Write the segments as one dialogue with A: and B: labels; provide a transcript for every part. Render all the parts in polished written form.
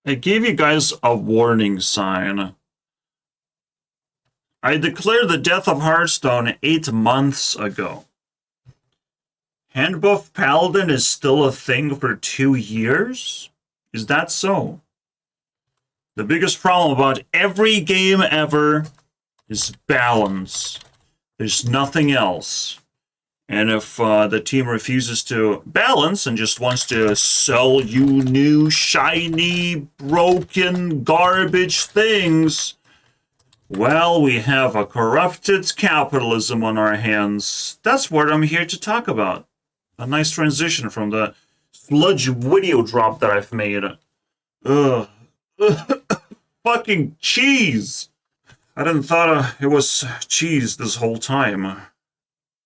A: I gave you guys a warning sign. I declared the Death of Hearthstone 8 months ago. Handbuff Paladin is still a thing for 2 years? Is that so? The biggest problem about every game ever is balance. There's nothing else. And if the team refuses to balance and just wants to sell you new, shiny, broken, garbage things, well, we have a corrupted capitalism on our hands. That's what I'm here to talk about. A nice transition from the sludge video drop that I've made. Ugh. Fucking cheese! I didn't thought it was cheese this whole time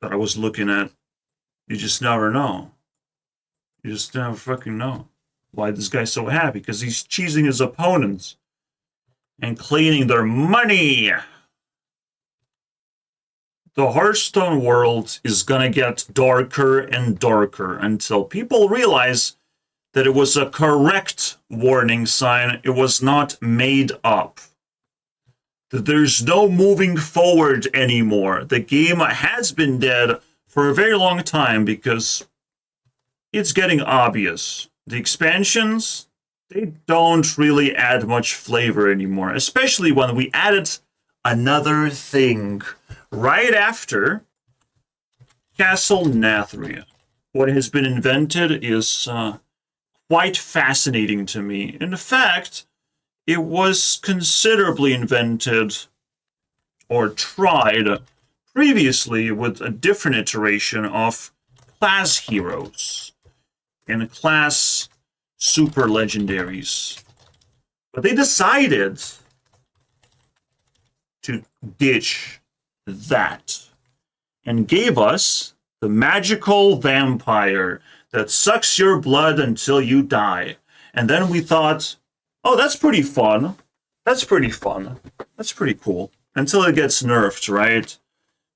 A: that I was looking at. You just never know. You just never fucking know why this guy's so happy, because he's cheesing his opponents and cleaning their money. The Hearthstone world is gonna get darker and darker until people realize that it was a correct warning sign. It was not made up. That there's no moving forward anymore. The game has been dead for a very long time because it's getting obvious. The expansions, they don't really add much flavor anymore, especially when we added another thing right after Castle Nathria. What has been invented is quite fascinating to me. In fact, it was considerably invented or tried previously with a different iteration of class heroes and class super legendaries. But they decided to ditch that and gave us the magical vampire that sucks your blood until you die. And then we thought, oh, that's pretty fun. That's pretty fun. That's pretty cool. Until it gets nerfed, right?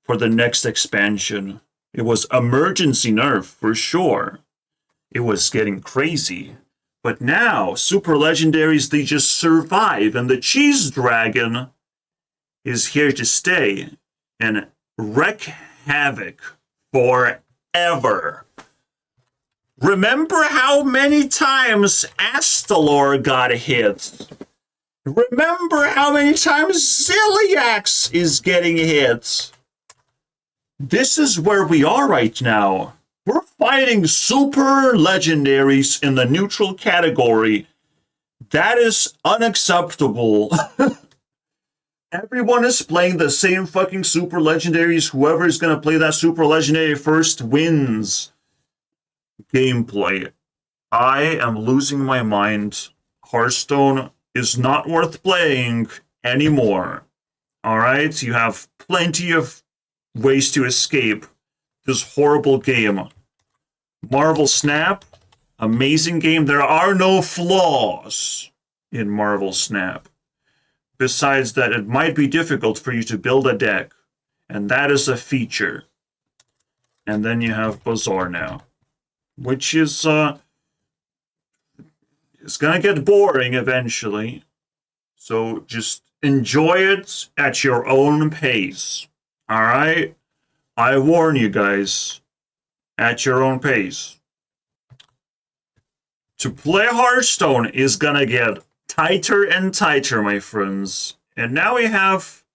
A: For the next expansion. It was emergency nerf, for sure. It was getting crazy. But now, super legendaries, they just survive. And the cheese dragon is here to stay and wreak havoc forever. Remember how many times Astalor got hit? Remember how many times Ziliax is getting hit? This is where we are right now. We're fighting super legendaries in the neutral category. That is unacceptable. Everyone is playing the same fucking super legendaries. Whoever is going to play that super legendary first wins. Gameplay. I am losing my mind. Hearthstone is not worth playing anymore. Alright? You have plenty of ways to escape this horrible game. Marvel Snap, amazing game. There are no flaws in Marvel Snap. Besides that, it might be difficult for you to build a deck. And that is a feature. And then you have Bazaar now. Which is, it's gonna get boring eventually. So just enjoy it at your own pace. Alright? I warn you guys. At your own pace. To play Hearthstone is gonna get tighter and tighter, my friends. And now we have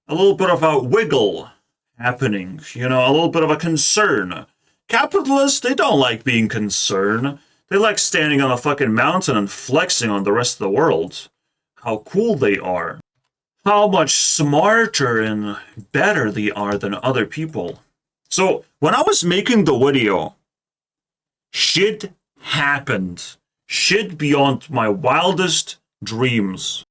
A: a little bit of a wiggle happening. You know, a little bit of a concern. Capitalists, they don't like being concerned. They like standing on a fucking mountain and flexing on the rest of the world. How cool they are. How much smarter and better they are than other people. So, when I was making the video, shit happened. Shit beyond my wildest dreams.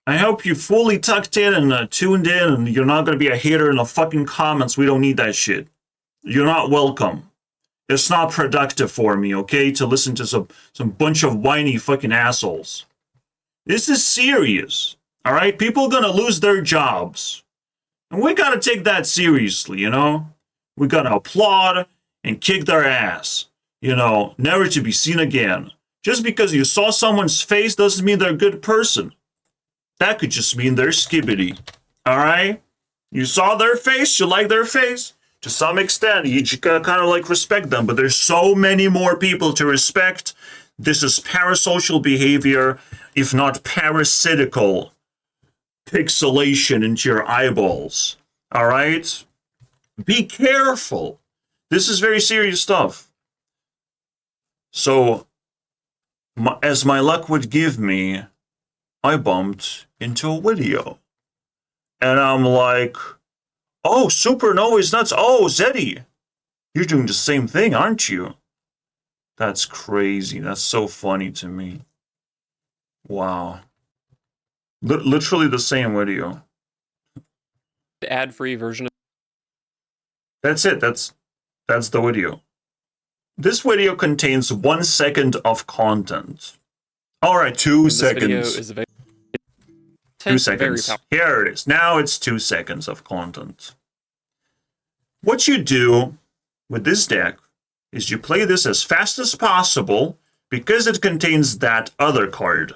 A: I hope you fully tucked in and tuned in, and you're not going to be a hater in the fucking comments. We don't need that shit. You're not welcome. It's not productive for me, okay, to listen to some bunch of whiny fucking assholes. This is serious, alright? People are gonna lose their jobs. And we gotta take that seriously, you know? We gotta applaud and kick their ass. You know, never to be seen again. Just because you saw someone's face doesn't mean they're a good person. That could just mean they're skibbity. All right? You saw their face, you like their face. To some extent, you kind of like respect them, but there's so many more people to respect. This is parasocial behavior, if not parasitical pixelation into your eyeballs. All right? Be careful. This is very serious stuff. So, as my luck would give me, I bumped into a video. And I'm like, oh, Supernova is nuts. Oh, Zeddy, you're doing the same thing, aren't you? That's crazy. That's so funny to me. Wow. Literally the same video.
B: The ad-free version.
A: That's it. That's the video. This video contains 1 second of content. All right, 2 seconds.
B: Video is available.
A: 2 seconds. Here it is. Now it's 2 seconds of content. What you do with this deck is you play this as fast as possible because it contains that other card,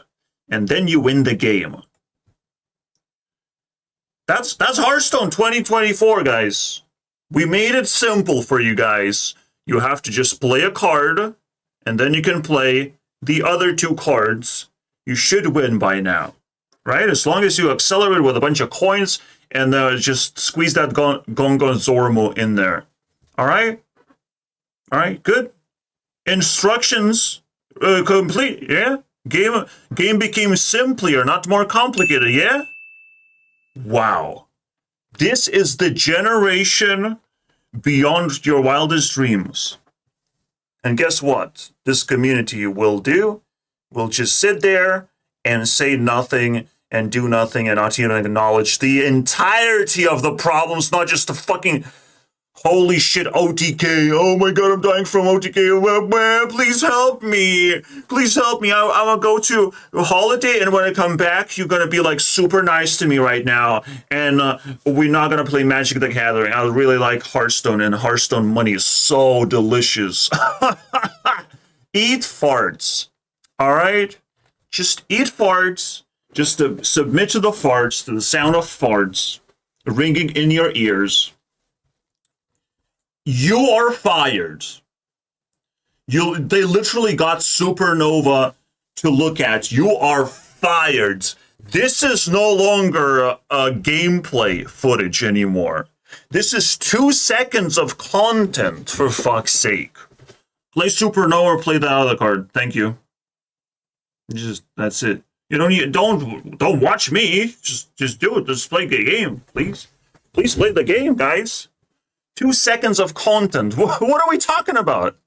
A: and then you win the game. That's Hearthstone 2024, guys. We made it simple for you guys. You have to just play a card, and then you can play the other 2 cards. You should win by now, right? As long as you accelerate with a bunch of coins and just squeeze that Gongonzormo in there. All right? All right, good. Instructions complete, yeah? Game became simpler, not more complicated, yeah? Wow. This is the generation beyond your wildest dreams. And guess what? This community will do. We'll just sit there and say nothing and do nothing and not even acknowledge the entirety of the problems, not just the fucking holy shit OTK. Oh my god, I'm dying from OTK. Please help me. Please help me. I'm gonna go to a holiday, and when I come back, you're gonna be like super nice to me right now. And we're not gonna play Magic the Gathering. I really like Hearthstone, and Hearthstone money is so delicious. Eat farts. All right? Just eat farts. Just to submit to the farts, to the sound of farts ringing in your ears. You are fired. They literally got Supernova to look at. You are fired. This is no longer a gameplay footage anymore. This is 2 seconds of content, for fuck's sake. Play Supernova or play the other card. Thank you. That's it. You don't watch me. Just do it. Just play the game, please. Please play the game, guys. 2 seconds of content. What are we talking about?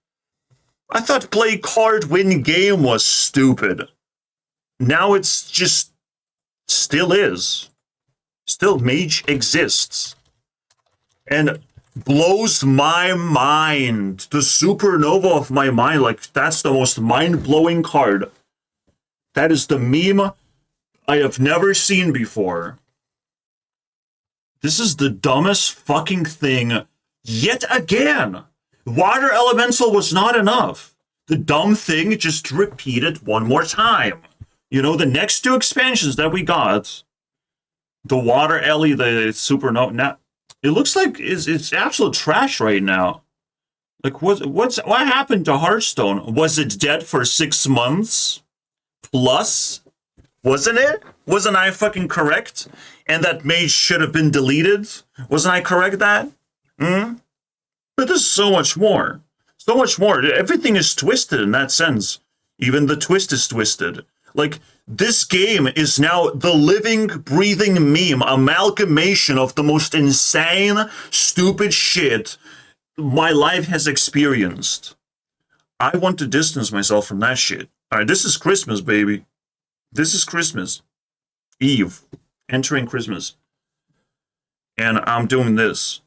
A: I thought play card win game was stupid. Now it's just still is. Still Mage exists. And blows my mind. The Supernova of my mind. Like, that's the most mind-blowing card. That is the meme I have never seen before. This is the dumbest fucking thing yet again. Water Elemental was not enough. The dumb thing just repeated one more time. You know, the next 2 expansions that we got, the Water Ellie, the Supernova, now, it looks like it's absolute trash right now. Like, what happened to Hearthstone? Was it dead for 6 months? Plus? Wasn't it? Wasn't I fucking correct? And that mage should have been deleted? Wasn't I correct that? But there's so much more. So much more. Everything is twisted in that sense. Even the twist is twisted. Like, this game is now the living, breathing meme, amalgamation of the most insane, stupid shit my life has experienced. I want to distance myself from that shit. Alright, this is Christmas, baby. This is Christmas Eve. Entering Christmas. And I'm doing this.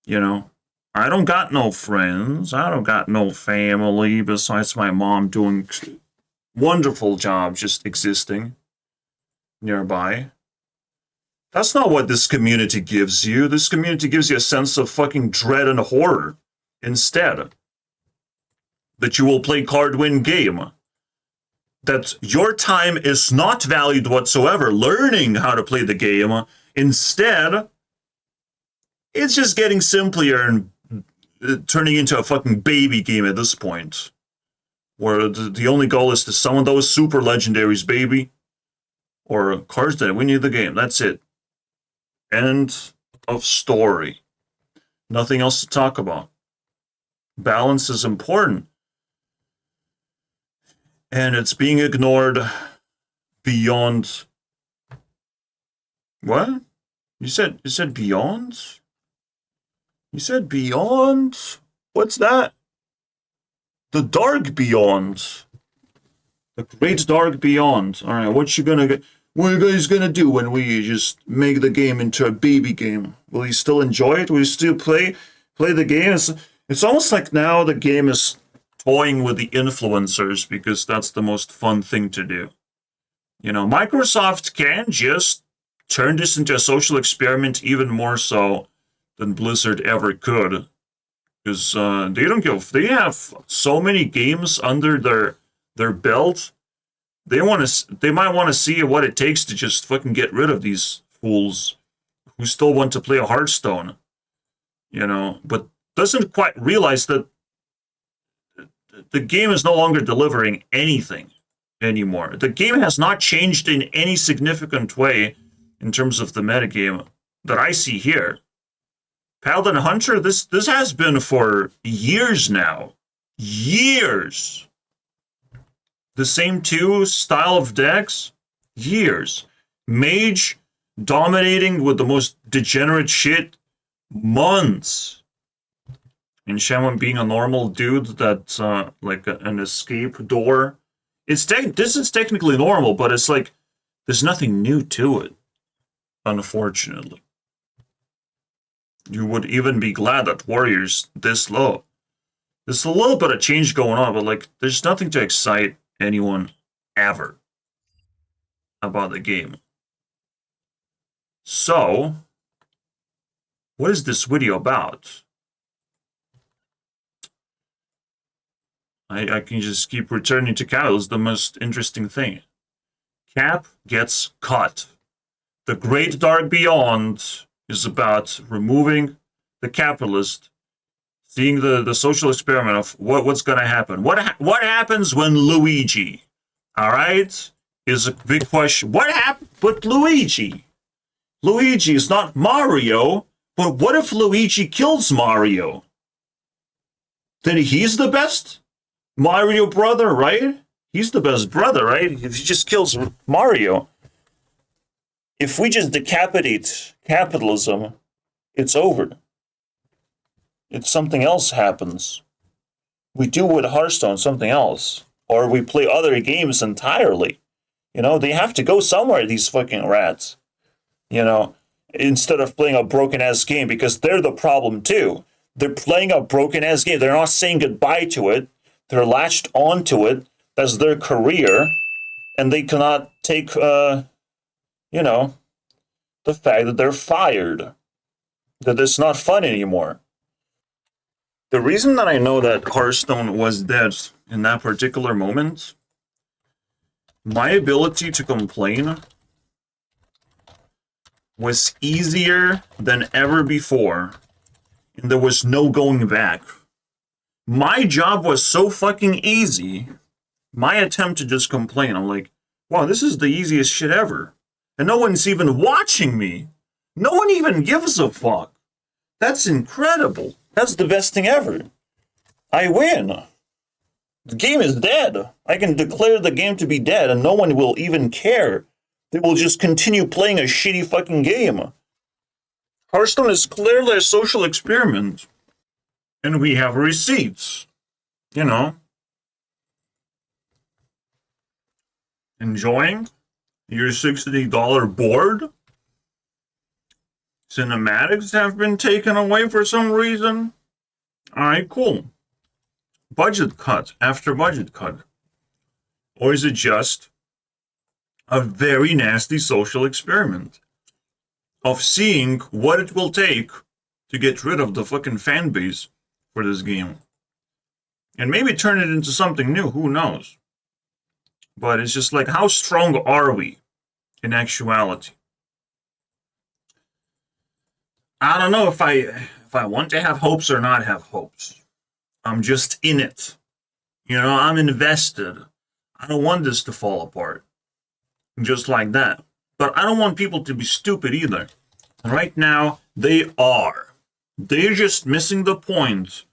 A: You know? I don't got no friends. I don't got no family besides my mom doing wonderful job just existing nearby. That's not what this community gives you. This community gives you a sense of fucking dread and horror instead. That you will play card win game. that your time is not valued whatsoever learning how to play the game. Instead, it's just getting simpler and turning into a fucking baby game at this point. Where the only goal is to summon those super legendaries, baby. Or cards that win you the game. That's it. End of story. Nothing else to talk about. Balance is important. And it's being ignored beyond... What? You said beyond? You said beyond? What's that? The dark beyond. The great dark beyond. Alright, what you guys gonna do when we just make the game into a baby game? Will you still enjoy it? Will you still play the game? It's almost like now the game is toying with the influencers because that's the most fun thing to do. You know, Microsoft can just turn this into a social experiment even more so than Blizzard ever could. Because they have so many games under their belt. They might want to see what it takes to just fucking get rid of these fools who still want to play a Hearthstone. You know, but doesn't quite realize that the game is no longer delivering anything anymore. The game has not changed in any significant way in terms of the metagame that I see here. Paladin Hunter, this has been for years now. Years. The same two style of decks? Years. Mage dominating with the most degenerate shit? Months. And Shaman being a normal dude that's like an escape door. This is technically normal, but it's like there's nothing new to it, unfortunately. You would even be glad that Warrior's this low. There's a little bit of change going on, but like there's nothing to excite anyone ever about the game. So, what is this video about? I can just keep returning to Cap. It's the most interesting thing. Cap gets cut. The Great Dark Beyond is about removing the capitalist, seeing the social experiment of what's going to happen. What happens when Luigi, all right, is a big question. What happened with Luigi? Luigi is not Mario, but what if Luigi kills Mario? Then he's the best Mario brother, right? He's the best brother, right? If he just kills Mario. If we just decapitate capitalism, it's over. It's something else happens. We do with Hearthstone something else. Or we play other games entirely. You know, they have to go somewhere, these fucking rats. You know, instead of playing a broken-ass game, because they're the problem too. They're playing a broken-ass game. They're not saying goodbye to it. They're latched onto it. That's their career. And they cannot take, you know, the fact that they're fired. That it's not fun anymore. The reason that I know that Hearthstone was dead in that particular moment, my ability to complain was easier than ever before, and there was no going back. My job was so fucking easy, my attempt to just complain, I'm like, wow, this is the easiest shit ever. And no one's even watching me. No one even gives a fuck. That's incredible. That's the best thing ever. I win. The game is dead. I can declare the game to be dead and no one will even care. They will just continue playing a shitty fucking game. Hearthstone is clearly a social experiment. And we have receipts. You know. Enjoying your $60 board? Cinematics have been taken away for some reason? Alright, cool. Budget cut after budget cut. Or is it just a very nasty social experiment of seeing what it will take to get rid of the fucking fan base for this game? And maybe turn it into something new, who knows? But it's just like, how strong are we in actuality? I don't know if I want to have hopes or not have hopes. I'm just in it. I'm invested. I don't want this to fall apart. Just like that. But I don't want people to be stupid either. Right now, they are. They're just missing the point.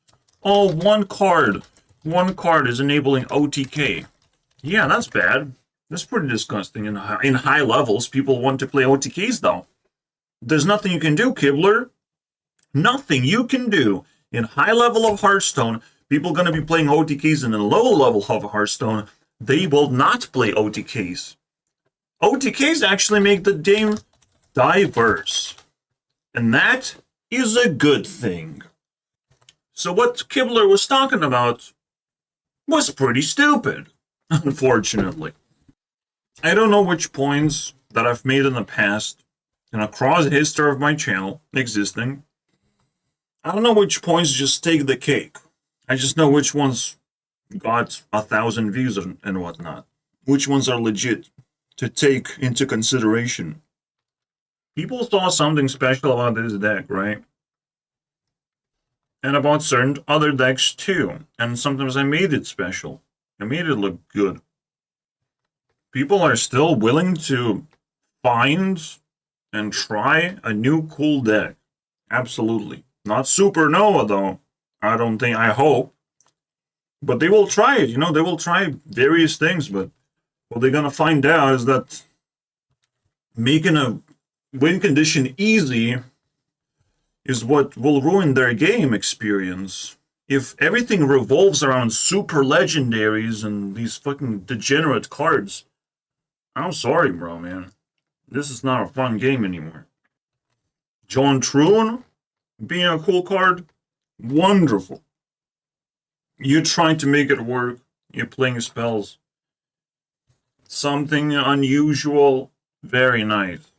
A: Oh, one card. One card is enabling OTK. Yeah, that's bad. That's pretty disgusting. In high levels, people want to play OTKs, though. There's nothing you can do, Kibler. Nothing you can do. In high level of Hearthstone, people are going to be playing OTKs, and in low level of Hearthstone, they will not play OTKs. OTKs actually make the game diverse. And that is a good thing. So what Kibler was talking about was pretty stupid, unfortunately. I don't know which points that I've made in the past and across the history of my channel existing. I don't know which points just take the cake. I just know which ones got 1,000 views and whatnot. Which ones are legit to take into consideration. People saw something special about this deck, right? And about certain other decks too. And sometimes I made it special. I made it look good. People are still willing to find and try a new cool deck. Absolutely. Not Supernova though. I hope. But they will try it, they will try various things, but what they're gonna find out is that making a win condition easy is what will ruin their game experience. If everything revolves around super legendaries and these fucking degenerate cards, I'm sorry, bro, man. This is not a fun game anymore. John Troon being a cool card, wonderful. You're trying to make it work. You're playing spells. Something unusual, very nice.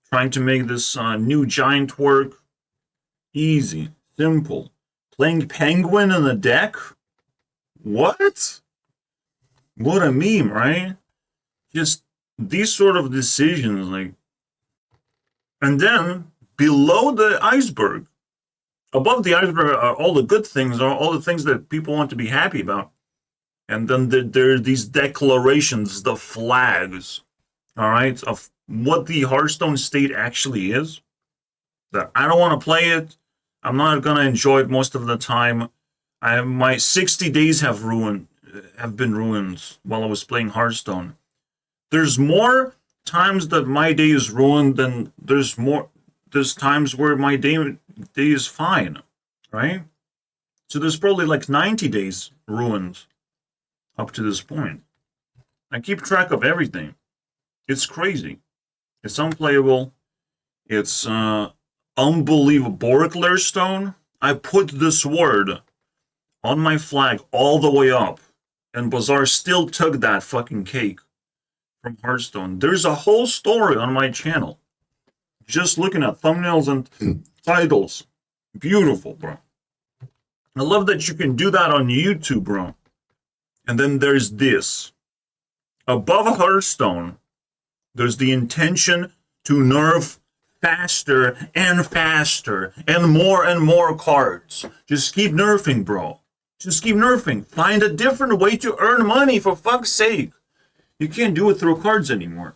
A: Trying to make this new giant work, easy, simple. Playing Penguin in the deck? What? What a meme, right? Just these sort of decisions, like. And then, below the iceberg, above the iceberg are all the good things, are all the things that people want to be happy about. And then there are these declarations, the flags, all right, of what the Hearthstone state actually is. That I don't want to play it. I'm not going to enjoy it most of the time. My 60 days have been ruined while I was playing Hearthstone. There's more times that my day is ruined than there's times where my day is fine, right? So there's probably like 90 days ruined up to this point. I keep track of everything. It's crazy. It's unplayable. It's unbelievable. Wigler stone. I put this word on my flag all the way up, and Bazaar still took that fucking cake from Hearthstone. There's a whole story on my channel. Just looking at thumbnails and titles. Beautiful, bro. I love that you can do that on YouTube, bro. And then there's this. Above Hearthstone, there's the intention to nerf faster and more cards. Just keep nerfing, bro. Just keep nerfing. Find a different way to earn money, for fuck's sake. You can't do it through cards anymore.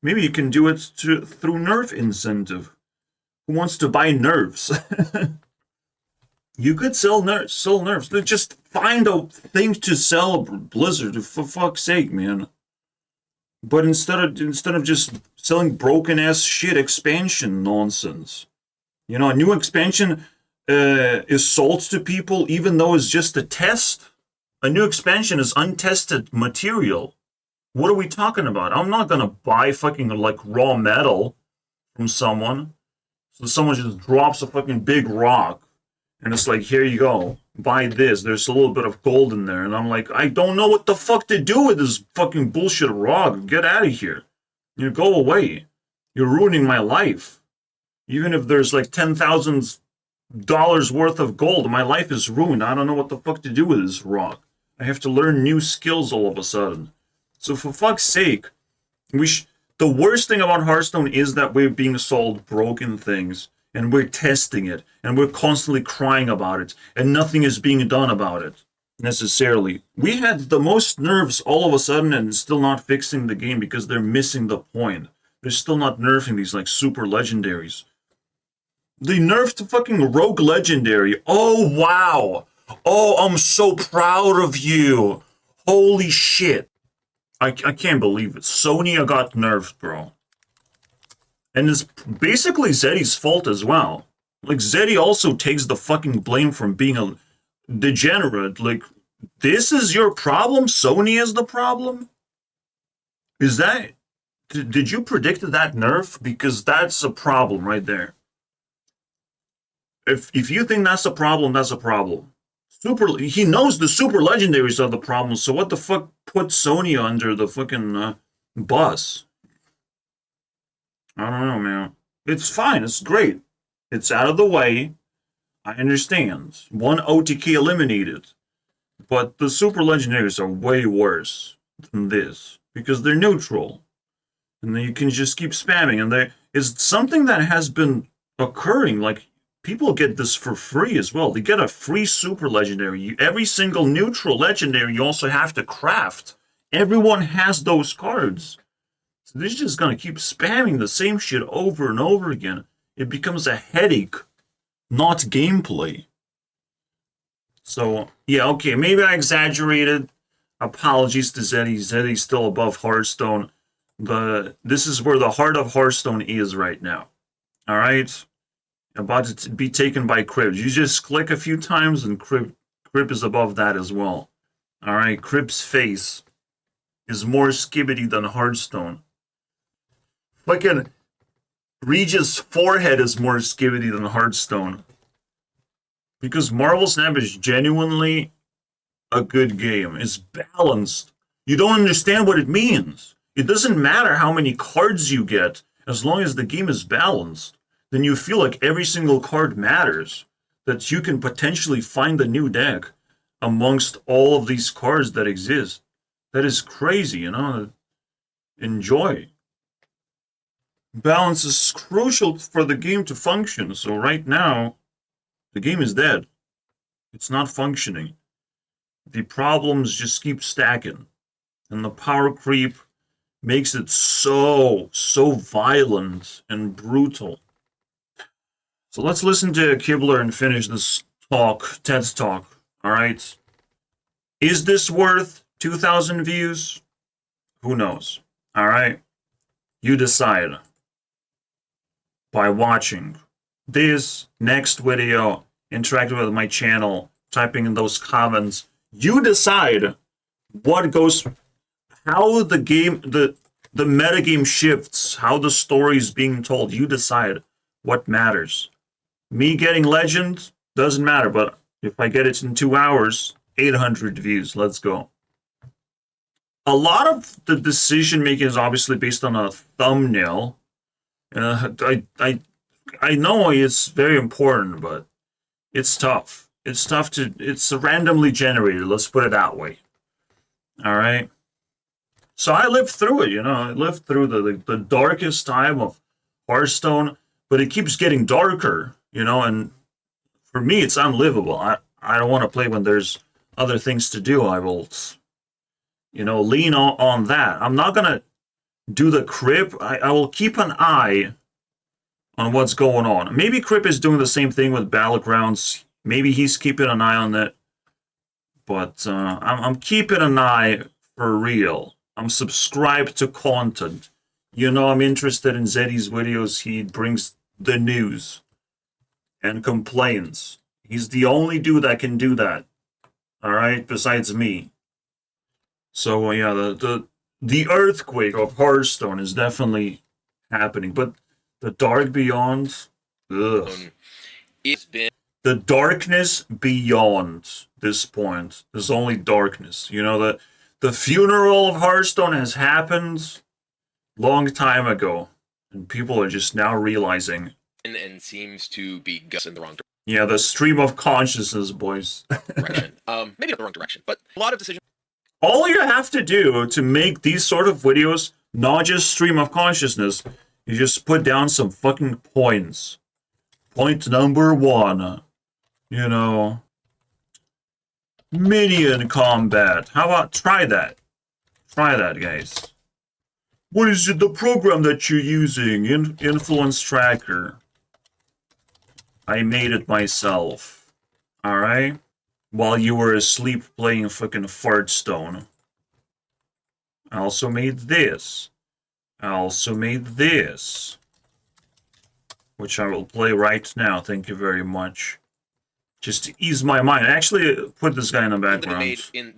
A: Maybe you can do it through nerf incentive. Who wants to buy nerfs? You could sell nerfs. Just find a thing to sell, Blizzard, for fuck's sake, man. But instead of just selling broken ass shit expansion nonsense, a new expansion is sold to people even though it's just a test. A new expansion is untested material. What are we talking about? I'm not gonna buy fucking like raw metal from someone. So someone just drops a fucking big rock and it's like, here you go, buy this. There's a little bit of gold in there. And I'm like, I don't know what the fuck to do with this fucking bullshit rock. Get out of here. Go away. You're ruining my life. Even if there's like $10,000 worth of gold, my life is ruined. I don't know what the fuck to do with this rock. I have to learn new skills all of a sudden. So for fuck's sake, the worst thing about Hearthstone is that we're being sold broken things, and we're testing it, and we're constantly crying about it, and nothing is being done about it, necessarily. We had the most nerfs all of a sudden and still not fixing the game because they're missing the point. They're still not nerfing these, like, super legendaries. They nerfed fucking Rogue Legendary. Oh, wow. Oh, I'm so proud of you. Holy shit. I can't believe it. Sonya got nerfed, bro. And it's basically Zeddy's fault as well. Like, Zeddy also takes the fucking blame from being a degenerate. Like, this is your problem? Sonya is the problem? Is that... Did you predict that nerf? Because that's a problem right there. If you think that's a problem, that's a problem. He knows the super legendaries are the problem, so what the fuck put Sonya under the fucking bus? I don't know, man. It's fine, it's great. It's out of the way. I understand. One OTK eliminated. But the super legendaries are way worse than this. Because they're neutral. And then you can just keep spamming. And it's something that has been occurring. Like, people get this for free as well. They get a free super legendary. Every single neutral legendary you also have to craft. Everyone has those cards. So they're just gonna keep spamming the same shit over and over again. It becomes a headache, not gameplay. So, yeah, okay, maybe I exaggerated. Apologies to Zeddy. Zeddy's still above Hearthstone. This is where the heart of Hearthstone is right now. Alright? About to be taken by Crib. You just click a few times and Crib is above that as well. Alright, Crib's face is more skibbity than Hearthstone. Fucking Regis' forehead is more skibbity than Hearthstone. Because Marvel Snap is genuinely a good game. It's balanced. You don't understand what it means. It doesn't matter how many cards you get, as long as the game is balanced. Then you feel like every single card matters. That you can potentially find a new deck amongst all of these cards that exist. That is crazy, you know? Enjoy. Balance is crucial for the game to function, so right now, the game is dead. It's not functioning. The problems just keep stacking. And the power creep makes it so violent and brutal. So let's listen to Kibler and finish this talk, TED Talk, alright? Is this worth 2,000 views? Who knows? Alright? You decide. By watching this next video, interacting with my channel, typing in those comments, you decide what goes, how the game, the metagame shifts, how the story is being told. You decide what matters. Me getting legend doesn't matter, but if I get it in 2 hours, 800 views, let's go. A lot of the decision making is obviously based on a thumbnail. I know it's very important, but it's tough. It's randomly generated, let's put it that way. Alright? So I lived through it, you know. I lived through the darkest time of Hearthstone, but it keeps getting darker, you know, and for me it's unlivable. I don't want to play when there's other things to do. I will, you know, lean on that. I'm not gonna do the Crip. I will keep an eye on what's going on. Maybe Crip is doing the same thing with Battlegrounds. Maybe he's keeping an eye on that. But I'm keeping an eye for real. I'm subscribed to content. You know, I'm interested in Zeddy's videos. He brings the news and complains. He's the only dude that can do that. Alright? Besides me. So, yeah, the earthquake of Hearthstone is definitely happening. But the Dark Beyond, ugh.
C: It's been
A: The darkness beyond this point. There's only darkness. You know, the funeral of Hearthstone has happened long time ago. And people are just now realizing.
C: and seems to be in the wrong direction.
A: Yeah, the stream of consciousness, boys.
C: direction. Maybe not the wrong direction, but a lot of decisions.
A: All you have to do to make these sort of videos not just stream of consciousness, you just put down some fucking points. Point number 1, you know, minion combat. How about try that? Try that, guys. What is it, the program that you're using? Influence tracker. I made it myself. Alright? While you were asleep playing fucking Hearthstone. I also made this. I also made this. Which I will play right now. Thank you very much. Just to ease my mind. I actually put this guy in the background.
C: Made in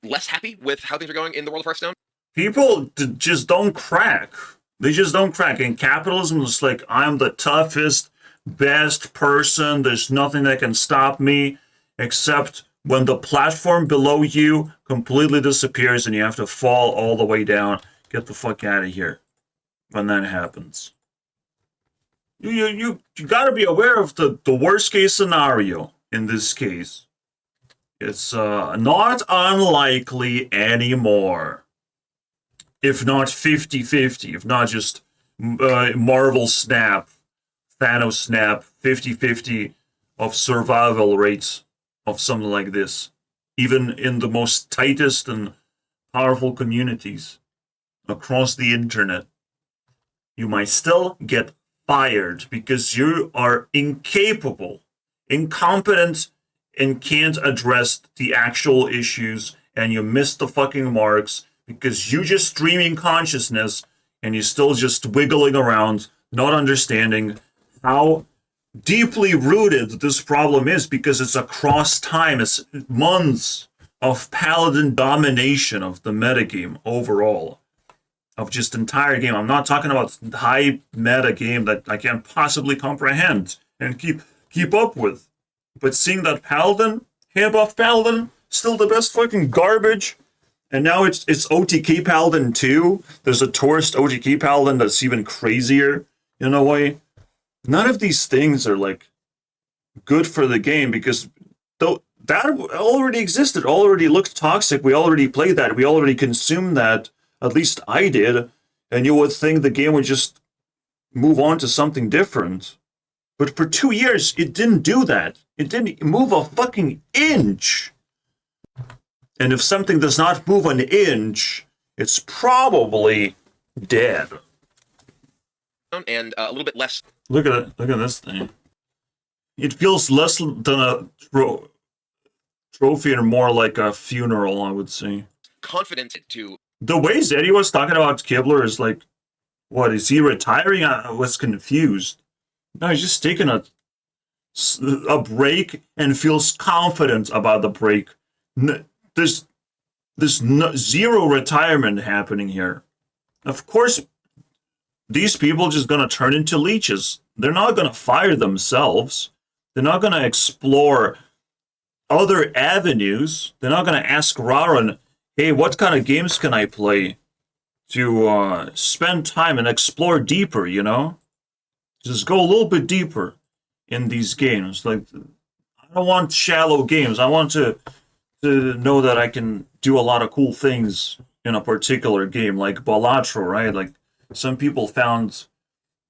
C: less happy with how things are going in the world of Hearthstone.
A: People just don't crack. They just don't crack. In capitalism, it's like, I'm the toughest, best person. There's nothing that can stop me. Except when the platform below you completely disappears and you have to fall all the way down. Get the fuck out of here. When that happens. You gotta be aware of the worst case scenario in this case. It's not unlikely anymore. If not 50-50, if not just Marvel Snap, Thanos Snap, 50-50 of survival rates of something like this. Even in the most tightest and powerful communities across the internet. You might still get fired because you are incapable, incompetent, and can't address the actual issues, and you miss the fucking marks because you just streaming consciousness and you're still just wiggling around, not understanding how deeply rooted this problem is, because it's across time. It's months of paladin domination of the metagame overall, of just entire game. I'm not talking about high meta game that I can't possibly comprehend and keep up with. But seeing that paladin, hair buff paladin, still the best fucking garbage. And now it's OTK paladin too. There's a tourist OTK paladin that's even crazier in a way. None of these things are like good for the game, because though that already existed, already looked toxic. We already played that. We already consumed that. At least I did. And you would think the game would just move on to something different. But for 2 years, it didn't do that. It didn't move a fucking inch. And if something does not move an inch, it's probably dead.
C: And a little bit less.
A: Look at it. Look at this thing. It feels less than a trophy and more like a funeral, I would say.
C: Confident to.
A: The way Zeddy was talking about Kibler is like, what, is he retiring? I was confused. No, he's just taking a break and feels confident about the break. There's zero retirement happening here. Of course, these people are just going to turn into leeches. They're not going to fire themselves. They're not going to explore other avenues. They're not going to ask Raron, hey, what kind of games can I play to spend time and explore deeper, you know? Just go a little bit deeper in these games. Like, I don't want shallow games. I want to know that I can do a lot of cool things in a particular game, like Balatro, right? Like, some people found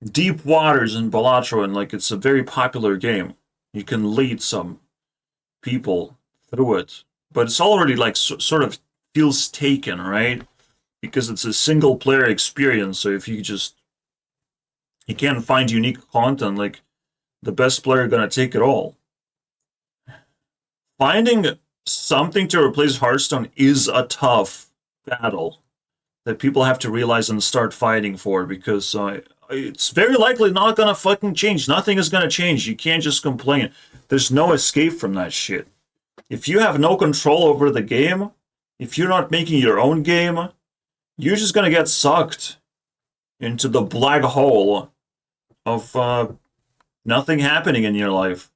A: deep waters in Balatro, and like it's a very popular game. You can lead some people through it, but it's already like sort of feels taken, right? Because it's a single player experience. So if you can't find unique content, like the best player gonna take it all. Finding something to replace Hearthstone is a tough battle that people have to realize and start fighting for, because it's very likely not gonna fucking change. Nothing is gonna change. You can't just complain. There's no escape from that shit. If you have no control over the game, if you're not making your own game, you're just gonna get sucked into the black hole of nothing happening in your life.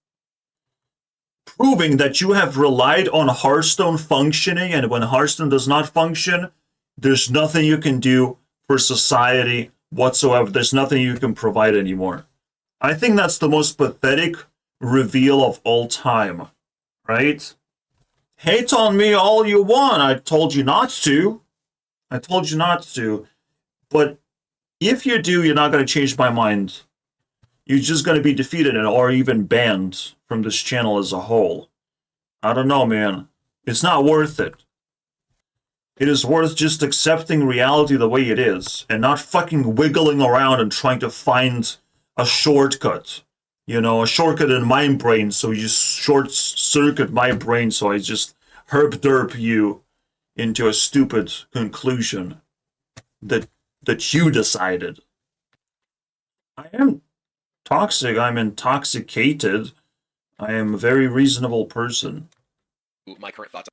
A: Proving that you have relied on Hearthstone functioning, and when Hearthstone does not function, there's nothing you can do for society whatsoever. There's nothing you can provide anymore. I think that's the most pathetic reveal of all time, right? Hate on me all you want. I told you not to. I told you not to. But if you do, you're not going to change my mind. You're just going to be defeated or even banned from this channel as a whole. I don't know, man. It's not worth it. It is worth just accepting reality the way it is and not fucking wiggling around and trying to find a shortcut. You know, a shortcut in my brain, so you short circuit my brain, so I just herp derp you into a stupid conclusion that you decided. I am toxic, I'm intoxicated. I am a very reasonable person.
C: My current thoughts.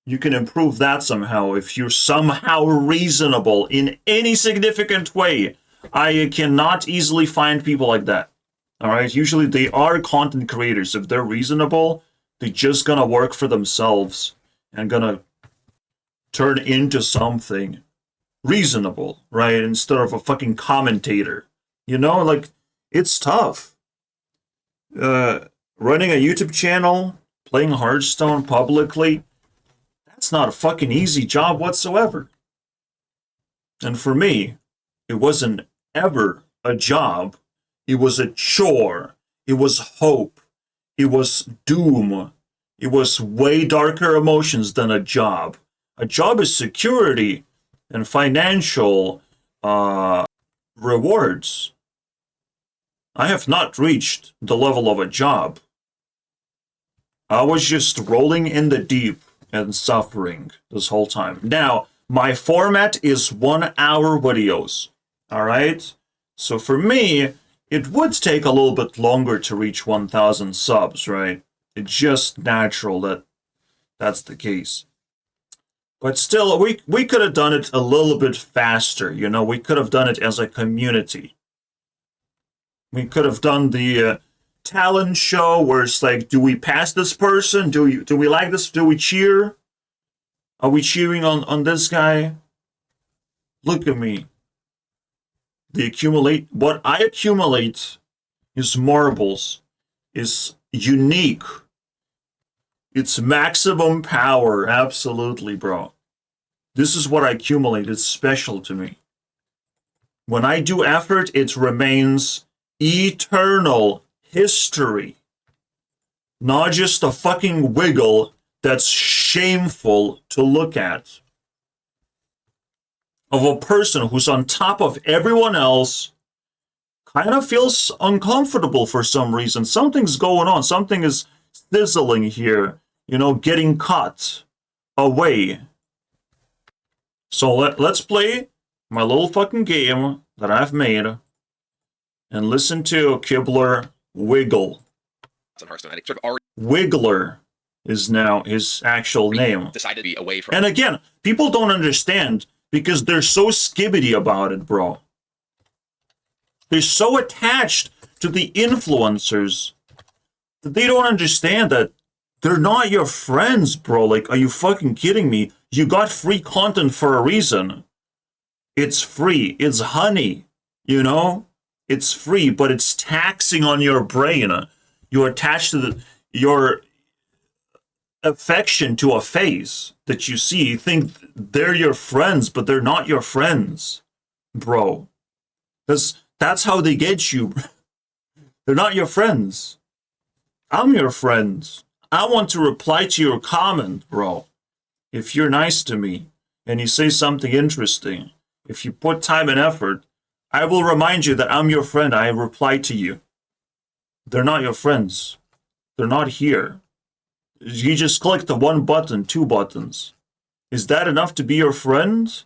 A: You can improve that somehow if you're somehow reasonable in any significant way. I cannot easily find people like that. Alright, usually they are content creators. If they're reasonable, they're just gonna work for themselves and gonna turn into something reasonable, right? Instead of a fucking commentator. You know, like, it's tough. Running a YouTube channel, playing Hearthstone publicly, that's not a fucking easy job whatsoever. And for me, it wasn't ever a job. It was a chore. It was hope. It was doom. It was way darker emotions than a job. A job is security and financial rewards. I have not reached the level of a job. I was just rolling in the deep and suffering this whole time. Now, my format is 1 hour videos. Alright? So for me, it would take a little bit longer to reach 1,000 subs, right? It's just natural that that's the case. But still, we could have done it a little bit faster, you know? We could have done it as a community. We could have done the talent show where it's like, do we pass this person? Do we like this? Do we cheer? Are we cheering on this guy? Look at me. What I accumulate is marbles, is unique. It's maximum power, absolutely, bro. This is what I accumulate, it's special to me. When I do effort, it remains eternal history. Not just a fucking wiggle that's shameful to look at. Of a person who's on top of everyone else, kind of feels uncomfortable for some reason. Something's going on. Something is sizzling here. You know, getting cut away. So let's play my little fucking game that I've made and listen to Kibler wiggle.
C: Hearthstone, I sort of already
A: Wigler is now his actual name.
C: decided to be away from.
A: And again, people don't understand because they're so skibbity about it, bro. They're so attached to the influencers that they don't understand that they're not your friends, bro. Like, are you fucking kidding me? You got free content for a reason. It's free. It's honey, you know? It's free, but it's taxing on your brain. You're attached to your affection to a face that you see. You think they're your friends, but they're not your friends, bro. That's how they get you. They're not your friends. I'm your friend. I want to reply to your comment, bro. If you're nice to me and you say something interesting, if you put time and effort, I will remind you that I'm your friend. I reply to you. They're not your friends. They're not here. You just click the 1 button, 2 buttons. Is that enough to be your friend?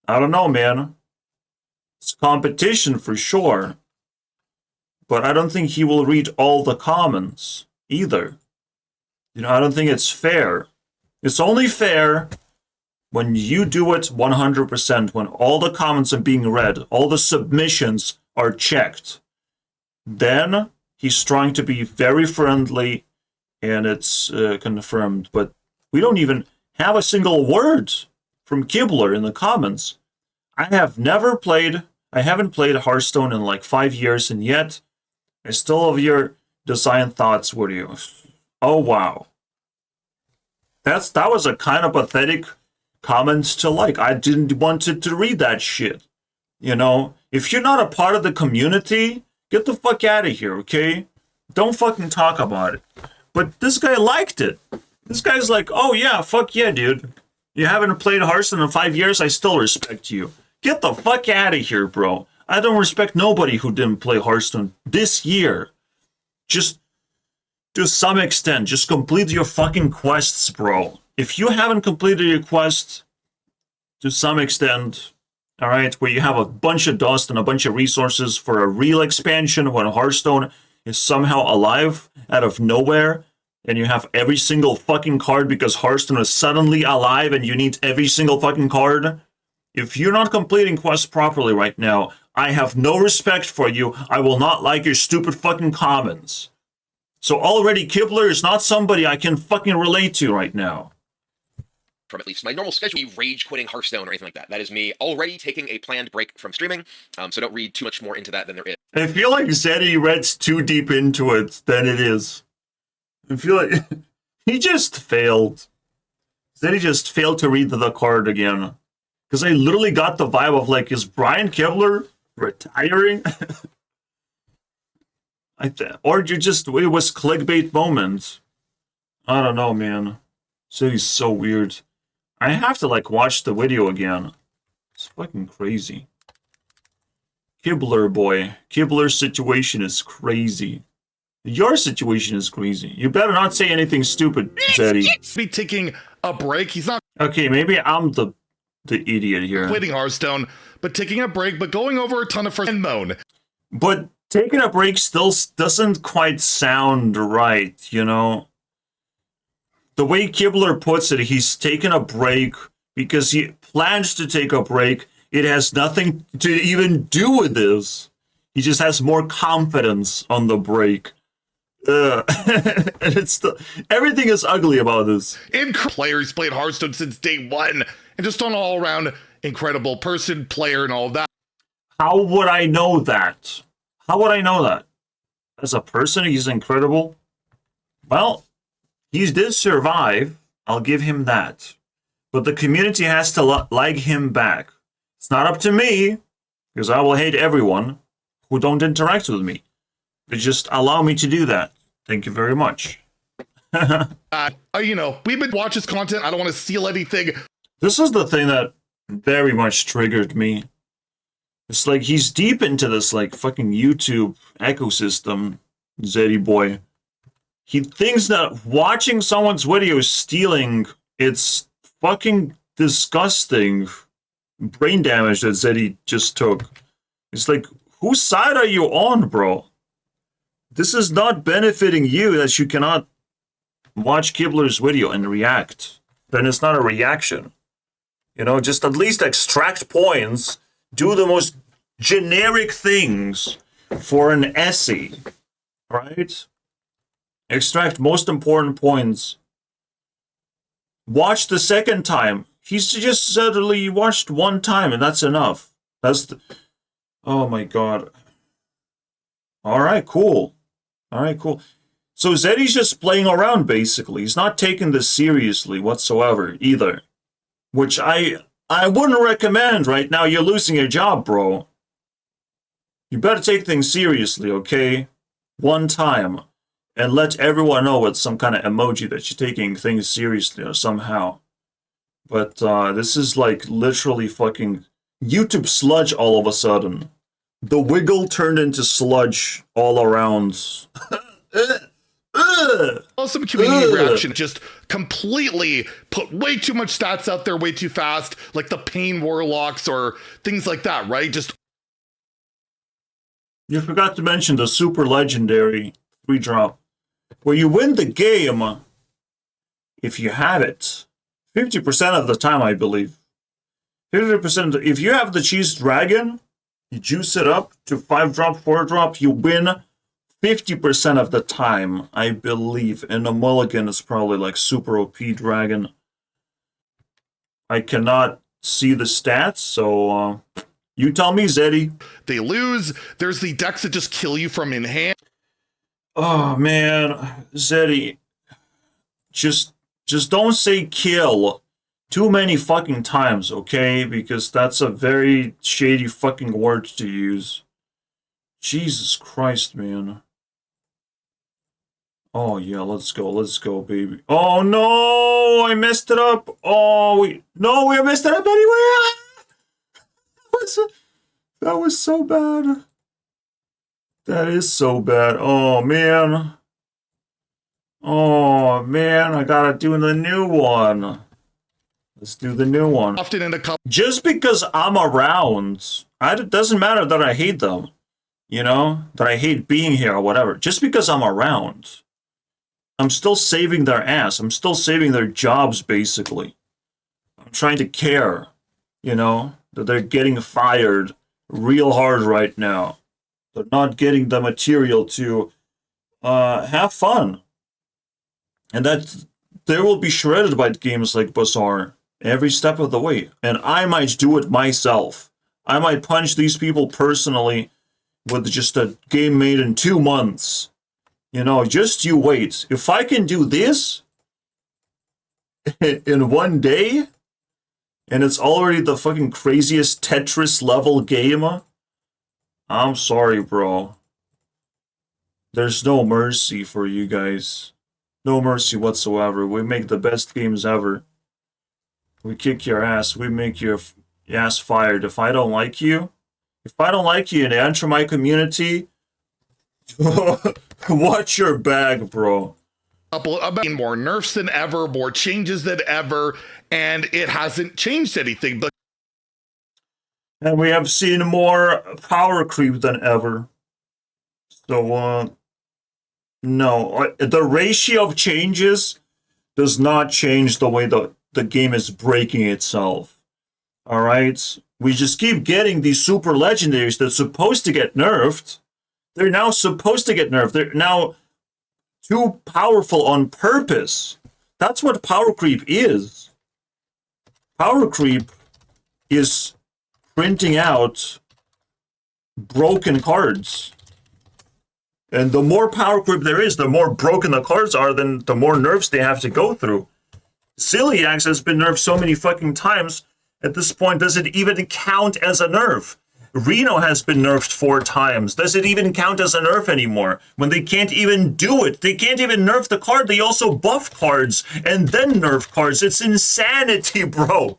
A: I don't know, man. It's competition for sure. But I don't think he will read all the comments either. You know, I don't think it's fair. It's only fair when you do it 100%, when all the comments are being read, all the submissions are checked. Then he's trying to be very friendly and it's confirmed. But we don't even have a single word from Kibler in the comments. I haven't played Hearthstone in like 5 years, and yet I still have your design thoughts video. Oh wow. That was a kind of pathetic comment to like. I didn't wanted to read that shit. You know, if you're not a part of the community, get the fuck out of here, okay? Don't fucking talk about it. But this guy liked it. This guy's like, oh yeah, fuck yeah, dude. You haven't played Hearthstone in 5 years, I still respect you. Get the fuck out of here, bro. I don't respect nobody who didn't play Hearthstone this year. Just, to some extent, just complete your fucking quests, bro. If you haven't completed your quest, to some extent, alright, where you have a bunch of dust and a bunch of resources for a real expansion when Hearthstone is somehow alive out of nowhere, and you have every single fucking card because Hearthstone is suddenly alive and you need every single fucking card. If you're not completing quests properly right now, I have no respect for you. I will not like your stupid fucking comments. So already Kibler is not somebody I can fucking relate to right now.
C: From at least my normal schedule, rage quitting Hearthstone or anything like that. That is me already taking a planned break from streaming, so don't read too much more into that than there is.
A: I feel like Zeddy reads too deep into it than it is. I feel like he just failed. Zeddy just failed to read the card again. Because I literally got the vibe of like, is Brian Kibler retiring? Or you just, it was clickbait moment. I don't know, man. Zeddy's so weird. I have to like watch the video again. It's fucking crazy. Kibler boy. Kibler's situation is crazy. Your situation is crazy. You better not say anything stupid, Zeddy.
D: Be taking a break. He's not
A: Okay, maybe I'm the idiot here.
D: quitting Hearthstone, but taking a break, but going over a ton of first moan.
A: But taking a break still doesn't quite sound right, you know? The way Kibler puts it, he's taken a break because he plans to take a break. It has nothing to even do with this. He just has more confidence on the break. And it's everything is ugly about this.
D: Players played Hearthstone since day one, and just an all-around incredible person, player, and all of that.
A: How would I know that? How would I know that? As a person, he's incredible. Well, he did survive. I'll give him that. But the community has to like him back. It's not up to me, because I will hate everyone who don't interact with me. But just allow me to do that. Thank you very much.
D: You know, we've been watching his content. I don't want to steal anything.
A: This is the thing that very much triggered me. It's like he's deep into this like fucking YouTube ecosystem, Zeddy boy. He thinks that watching someone's video is stealing. It's fucking disgusting. Brain damage that Zeddy just took. It's like, whose side are you on, bro? This is not benefiting you that you cannot watch Kibler's video and react. Then it's not a reaction. You know, just at least extract points. Do the most generic things for an essay. Right? Extract most important points. Watch the second time. He's just suddenly watched one time and that's enough. That's the... Oh my god. Alright, cool. Alright, cool. So Zeddy's just playing around, basically. He's not taking this seriously whatsoever, either. Which I wouldn't recommend right now. You're losing your job, bro. You better take things seriously, okay? One time. And let everyone know with some kind of emoji that you're taking things seriously or somehow. But this is like literally fucking YouTube sludge all of a sudden. The Wiggle turned into sludge all around.
D: Awesome community reaction. Just completely put way too much stats out there way too fast, like the Pain Warlocks or things like that, right? Just
A: You forgot to mention the super legendary 3-drop, where you win the game if you have it. 50% of the time, I believe. 50%. If you have the Cheese Dragon, you juice it up to 5-drop, 4-drop, you win 50% of the time, I believe. And a mulligan is probably like super OP Dragon. I cannot see the stats, so you tell me, Zeddy.
D: they lose. There's the decks that just kill you from in hand.
A: Oh man, Zeddy, just don't say kill too many fucking times, okay? Because that's a very shady fucking word to use. Jesus Christ, man. Oh yeah, let's go, baby. Oh no, I messed it up. Oh, we messed it up anyway. That was so bad. That is so bad. Oh man. Oh man, I gotta do the new one. Let's do the new one.
D: Often in a couple.
A: Just because I'm around, it doesn't matter that I hate them. You know? That I hate being here or whatever. Just because I'm around, I'm still saving their ass. I'm still saving their jobs, basically. I'm trying to care, you know? That they're getting fired real hard right now. They're not getting the material to have fun. And that they will be shredded by games like Bazaar every step of the way. And I might do it myself. I might punch these people personally with just a game made in 2 months. You know, just you wait. If I can do this in 1 day, and it's already the fucking craziest Tetris level game, I'm sorry, bro. There's no mercy for you guys. No mercy whatsoever. We make the best games ever. We kick your ass. We make your ass fired. If I don't like you and enter my community, watch your bag, bro.
D: More nerfs than ever, more changes than ever, and it hasn't changed anything. But
A: And we have seen more power creep than ever. So, no, the ratio of changes does not change the way the game is breaking itself. All right? We just keep getting these super legendaries that's supposed to get nerfed. They're now supposed to get nerfed. They're now too powerful on purpose. That's what power creep is. Power creep is printing out broken cards. And the more power creep there is, the more broken the cards are, then the more nerfs they have to go through. Zilliax has been nerfed so many fucking times, at this point, does it even count as a nerf? Reno has been nerfed 4 times. Does it even count as a nerf anymore? When they can't even do it. They can't even nerf the card. They also buff cards and then nerf cards. It's insanity, bro.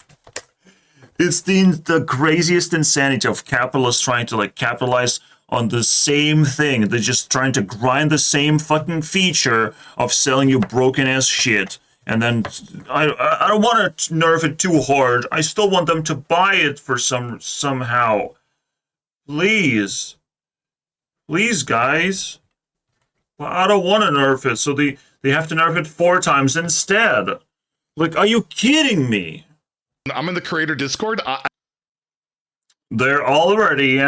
A: It's the craziest insanity of capitalists trying to capitalize on the same thing. They're just trying to grind the same fucking feature of selling you broken ass shit. And then I don't want to nerf it too hard. I still want them to buy it for somehow. Please, guys. I don't want to nerf it, so they have to nerf it 4 times instead. Like, are you kidding me?
D: I'm in the creator Discord.
A: They're already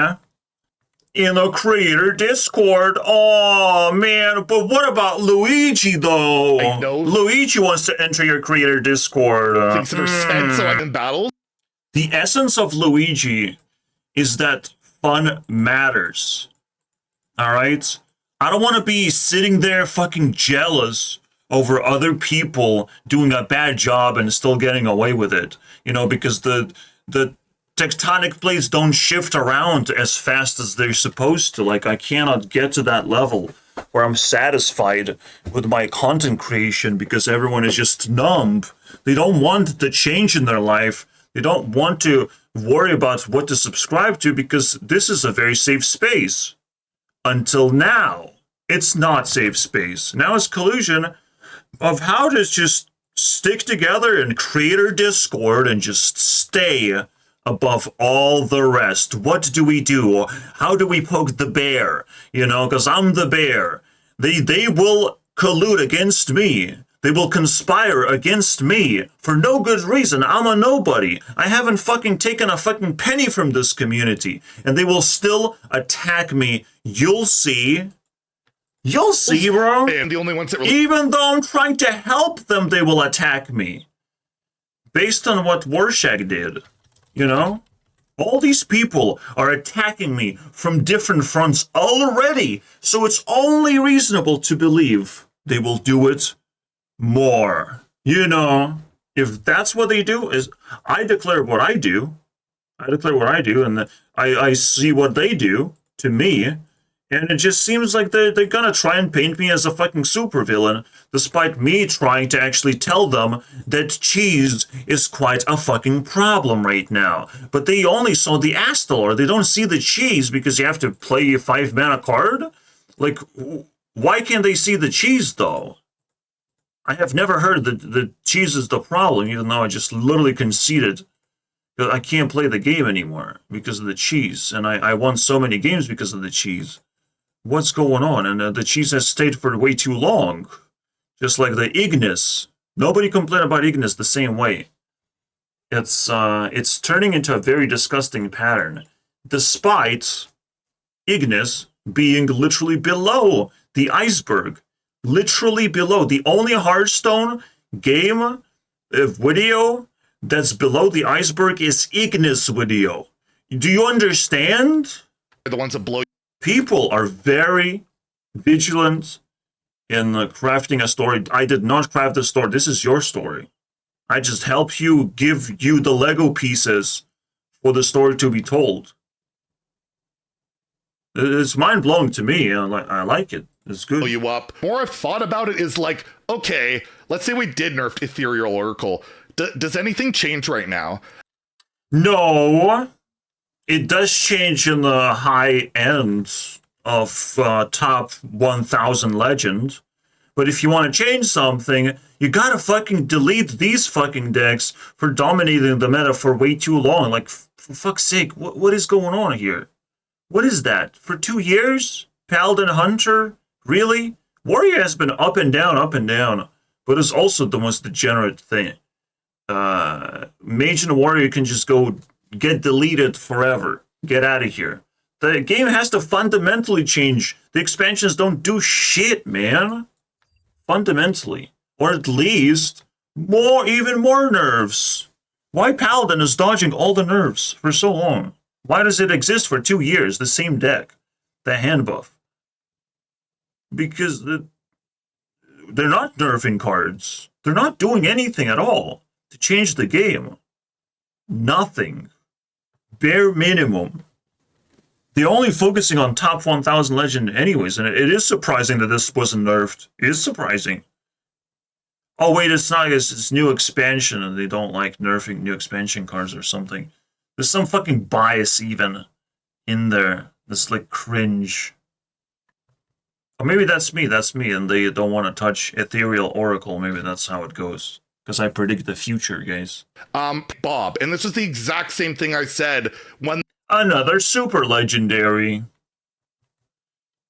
A: in the creator Discord. Oh man, but what about Luigi though?
D: I know.
A: Luigi wants to enter your creator Discord.
D: Things that are said so in battles.
A: The essence of Luigi is that fun matters. All right? I don't want to be sitting there fucking jealous over other people doing a bad job and still getting away with it. You know, because the tectonic plates don't shift around as fast as they're supposed to. Like, I cannot get to that level where I'm satisfied with my content creation because everyone is just numb. They don't want the change in their life. They don't want to worry about what to subscribe to because this is a very safe space. Until now, it's not safe space. Now it's collusion of how to just stick together in creator Discord and just stay above all the rest. What do we do? How do we poke the bear? You know, because I'm the bear. They will collude against me. They will conspire against me for no good reason. I'm a nobody. I haven't fucking taken a fucking penny from this community. And they will still attack me. You'll see. You'll see, bro.
D: And the only ones that really
A: Even though I'm trying to help them, they will attack me. Based on what Warshak did. You know? All these people are attacking me from different fronts already, so it's only reasonable to believe they will do it more. You know, if that's what they do, is I declare what I do. I declare what I do, and I see what they do to me, and it just seems like they're gonna try and paint me as a fucking supervillain, despite me trying to actually tell them that cheese is quite a fucking problem right now. But they only saw the Astalar, they don't see the cheese because you have to play a 5-mana card? Like, why can't they see the cheese, though? I have never heard that the cheese is the problem, even though I just literally conceded that I can't play the game anymore because of the cheese, and I won so many games because of the cheese. What's going on? And the cheese has stayed for way too long. Just like the Ignis. Nobody complained about Ignis the same way. It's turning into a very disgusting pattern. Despite Ignis being literally below the iceberg. Literally below. The only Hearthstone game video that's below the iceberg is Ignis video. Do you understand?
D: The ones that blow.
A: People are very vigilant in crafting a story. I did not craft the story. This is your story. I just help you, give you the Lego pieces for the story to be told. It's mind-blowing to me. I like it. It's good.
D: You up. More I've thought about it is like, okay, let's say we did nerf Ethereal Oracle. Does anything change right now?
A: No. It does change in the high end of top 1000 legend. But if you want to change something, you gotta fucking delete these fucking decks for dominating the meta for way too long. Like, for fuck's sake, what is going on here? What is that? For 2 years? Paladin Hunter? Really? Warrior has been up and down, but it's also the most degenerate thing. Mage and Warrior can just go get deleted forever. Get out of here. The game has to fundamentally change. The expansions don't do shit, man. Fundamentally. Or at least, even more nerfs. Why Paladin is dodging all the nerfs for so long? Why does it exist for 2 years, the same deck? The hand buff. Because they're not nerfing cards. They're not doing anything at all to change the game. Nothing. Bare minimum. They're only focusing on top 1000 legend anyways, and it is surprising that this wasn't nerfed. It is surprising. Oh wait, it's not, it's new expansion and they don't like nerfing new expansion cards or something. There's some fucking bias even in there. This like cringe. Or maybe that's me, and they don't want to touch Ethereal Oracle. Maybe that's how it goes. Because I predict the future, guys.
D: Bob, and this is the exact same thing I said when...
A: Another super legendary.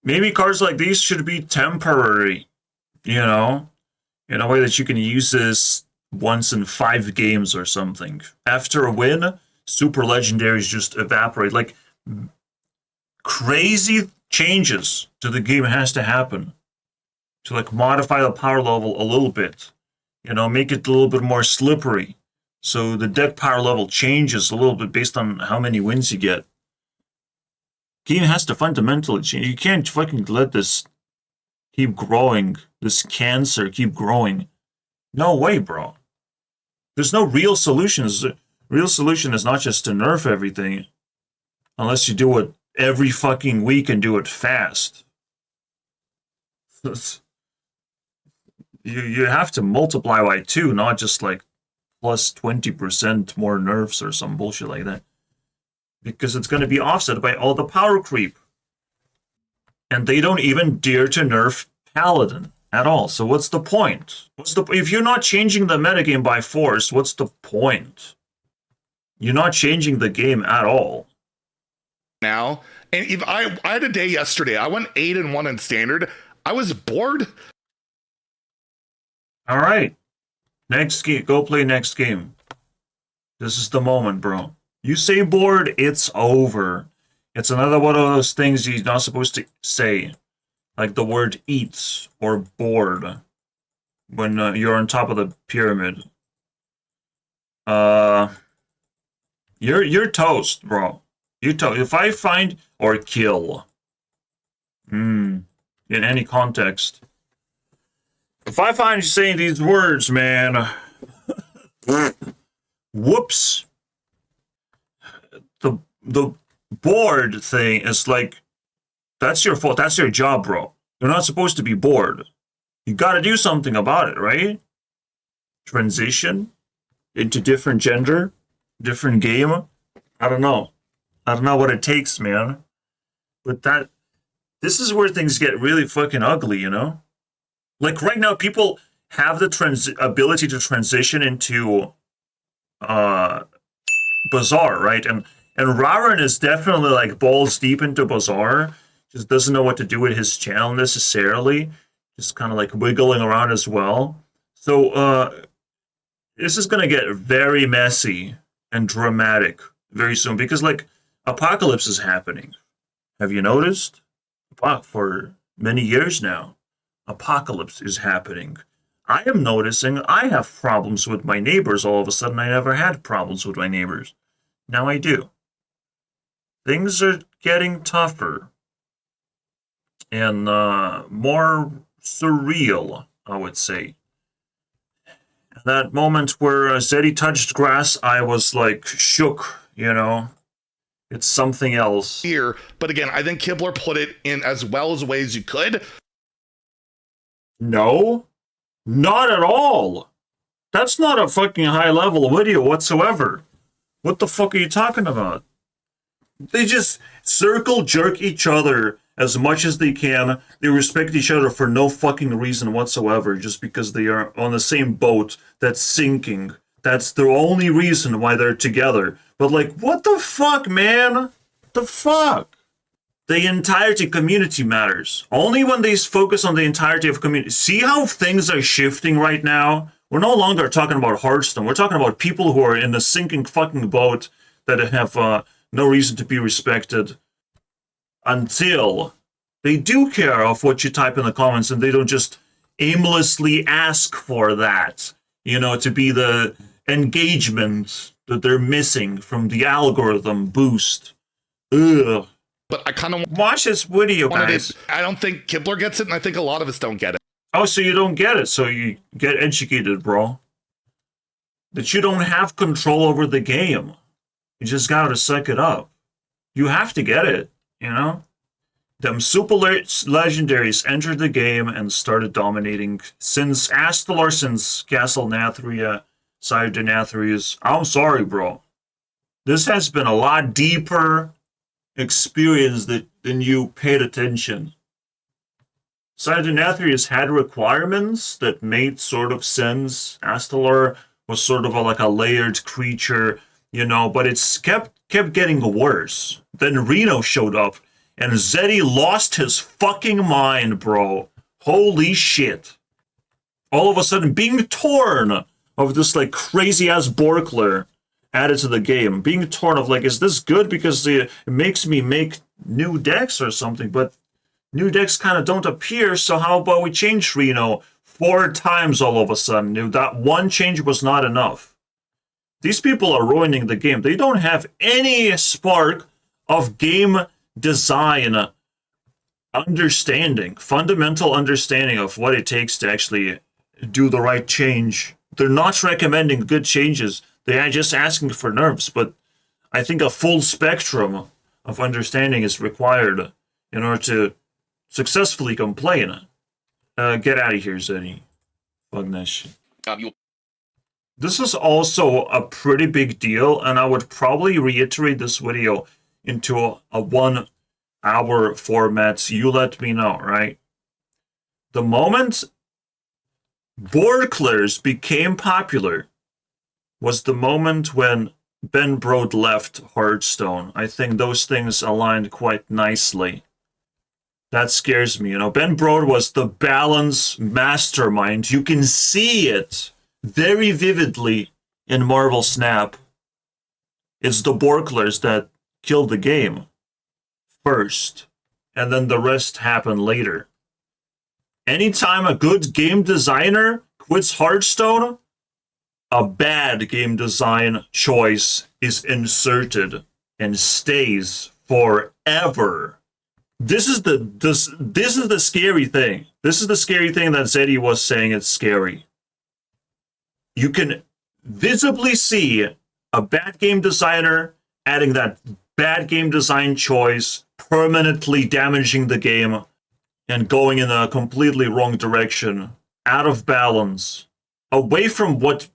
A: Maybe cards like these should be temporary, you know? In a way that you can use this once in 5 games or something. After a win, super legendaries just evaporate. Like, crazy changes to the game has to happen. To, like, modify the power level a little bit. You know, make it a little bit more slippery. So the deck power level changes a little bit based on how many wins you get. Game has to fundamentally change. You can't fucking let this keep growing. This cancer keep growing. No way, bro. There's no real solutions. Real solution is not just to nerf everything. Unless you do it every fucking week and do it fast. You have to multiply by 2, not just like plus 20% more nerfs or some bullshit like that. Because it's going to be offset by all the power creep. And they don't even dare to nerf Paladin at all. So what's the point? If you're not changing the metagame by force, what's the point? You're not changing the game at all.
D: Now, and if I had a day yesterday, I went 8-1 in standard. I was bored.
A: All right. Next game. Go play next game. This is the moment, bro. You say bored, it's over. It's another one of those things you're not supposed to say. Like the word eats or bored. When you're on top of the pyramid. You're toast, bro. You toast. If I find or kill, in any context, if I find you saying these words, man, whoops. The bored thing is like, that's your fault. That's your job, bro. You're not supposed to be bored. You got to do something about it, right? Transition into different gender, different game. I don't know. I don't know what it takes, man. But this is where things get really fucking ugly, you know? Like right now, people have the ability to transition into Bazaar, right? And Raren is definitely like balls deep into Bazaar. Just doesn't know what to do with his channel necessarily. Just kind of like wiggling around as well. So this is gonna get very messy and dramatic very soon because like apocalypse is happening. Have you noticed? For many years now, apocalypse is happening. I am noticing I have problems with my neighbors all of a sudden. I never had problems with my neighbors. Now I do. Things are getting tougher and more surreal, I would say. That moment where Zeddy touched grass, I was like shook, you know? It's something else.
D: Here, but again, I think Kibler put it in as well as ways you could.
A: No, not at all. That's not a fucking high level video whatsoever. What the fuck are you talking about? They just circle jerk each other as much as they can. They respect each other for no fucking reason whatsoever, just because they are on the same boat that's sinking. That's the only reason why they're together. But like, what the fuck, man? The fuck? The entirety community matters. Only when they focus on the entirety of community. See how things are shifting right now? We're no longer talking about Hearthstone. We're talking about people who are in a sinking fucking boat that have no reason to be respected until they do care of what you type in the comments and they don't just aimlessly ask for that, you know, to be the engagement that they're missing from the algorithm boost. Ugh.
D: But I kind of
A: watch this video, guys.
D: I don't think Kibler gets it, and I think a lot of us don't get it.
A: Oh, so you don't get it. So you get educated, bro. That you don't have control over the game. You just gotta suck it up. You have to get it, you know? Them super legendaries entered the game and started dominating since Astalar, since Castle Nathria, Sire Denathrius. I'm sorry, bro. This has been a lot deeper experience than you paid attention. Sire Denathrius had requirements that made sort of sense. Astalar was sort of like a layered creature, you know, but it's kept getting worse. Then Reno showed up, and Zeddy lost his fucking mind, bro. Holy shit. All of a sudden, being torn of this, like, crazy-ass Borkler added to the game. Being torn of, like, is this good because it makes me make new decks or something? But new decks kind of don't appear, so how about we change Reno 4 times all of a sudden? That one change was not enough. These people are ruining the game. They don't have any spark of game design understanding, fundamental understanding of what it takes to actually do the right change. They're not recommending good changes. They are just asking for nerfs, but I think a full spectrum of understanding is required in order to successfully complain. Get out of here, Zeddy. Fuck that shit. This is also a pretty big deal, and I would probably reiterate this video into a 1 hour format. You let me know, right? The moment Borklers became popular was the moment when Ben Brode left Hearthstone. I think those things aligned quite nicely. That scares me. You know, Ben Brode was the balance mastermind. You can see it very vividly in Marvel Snap. It's the Borklers that killed the game first, and then the rest happened later. Anytime a good game designer quits Hearthstone, a bad game design choice is inserted and stays forever. This is the scary thing. This is the scary thing that Zeddy was saying. It's scary. You can visibly see a bad game designer adding that bad game design choice, permanently damaging the game and going in a completely wrong direction, out of balance, away from what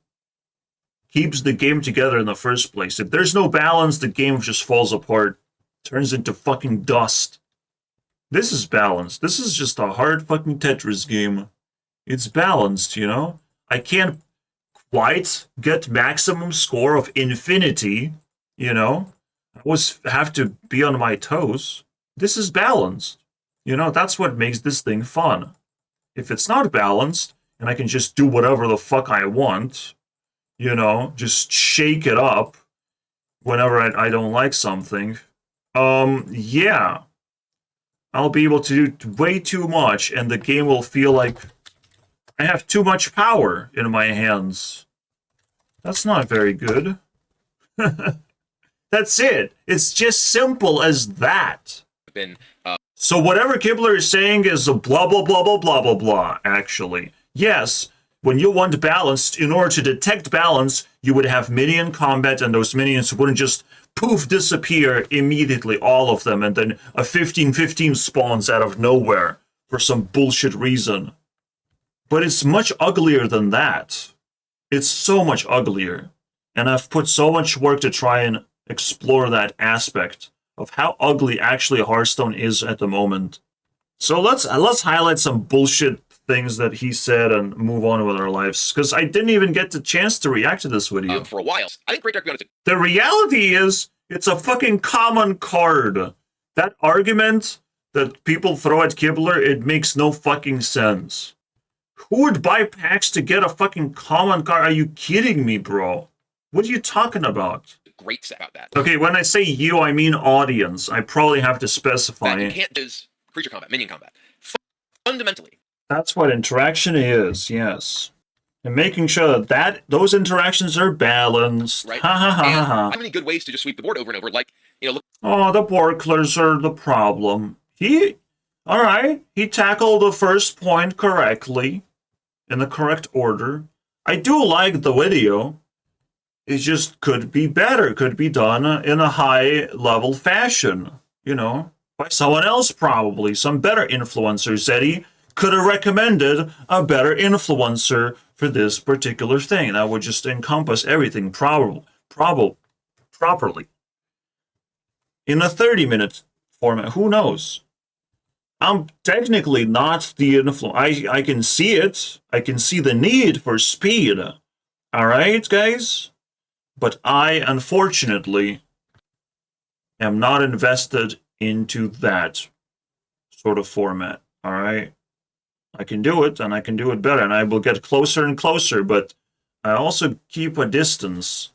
A: keeps the game together in the first place. If there's no balance, the game just falls apart, turns into fucking dust. This is balanced. This is just a hard fucking Tetris game. It's balanced, you know? I can't quite get maximum score of infinity, you know? I always have to be on my toes. This is balanced. You know, that's what makes this thing fun. If it's not balanced, and I can just do whatever the fuck I want, you know, just shake it up whenever I don't like something, yeah. I'll be able to do way too much, and the game will feel like I have too much power in my hands. That's not very good. That's it. It's just simple as that.
C: Been
A: So whatever Kibler is saying is a blah, blah, blah, blah, blah, blah, blah, actually. Yes, when you want balance, in order to detect balance, you would have minion combat, and those minions wouldn't just poof disappear immediately, all of them, and then a 15-15 spawns out of nowhere for some bullshit reason. But it's much uglier than that. It's so much uglier. And I've put so much work to try and explore that aspect of how ugly actually Hearthstone is at the moment. So let's highlight some bullshit things that he said and move on with our lives, because I didn't even get the chance to react to this video.
C: for a while. I think Great Dark Beyond is
A: The reality is, it's a fucking common card. That argument that people throw at Kibler, it makes no fucking sense. Who would buy packs to get a fucking common card? Are you kidding me, bro? What are you talking about?
C: a great set about that.
A: Okay, when I say you, I mean audience. I probably have to specify.
C: That you can't do creature combat, minion combat. Fundamentally.
A: That's what interaction is, yes. And making sure that those interactions are balanced.
C: Right.
A: Ha ha ha
C: And
A: ha ha.
C: how many good ways to just sweep the board over and over? Like, look,
A: Oh, the Borklers are the problem. Alright, he tackled the first point correctly, in the correct order. I do like the video. It just could be better, could be done in a high-level fashion, you know, by someone else probably, some better influencer. Zeddy could have recommended a better influencer for this particular thing. That would just encompass everything properly. In a 30-minute format, who knows? I'm technically not the influencer. I can see it. I can see the need for speed. Alright, guys? But I, unfortunately, am not invested into that sort of format. Alright? I can do it, and I can do it better, and I will get closer and closer, but I also keep a distance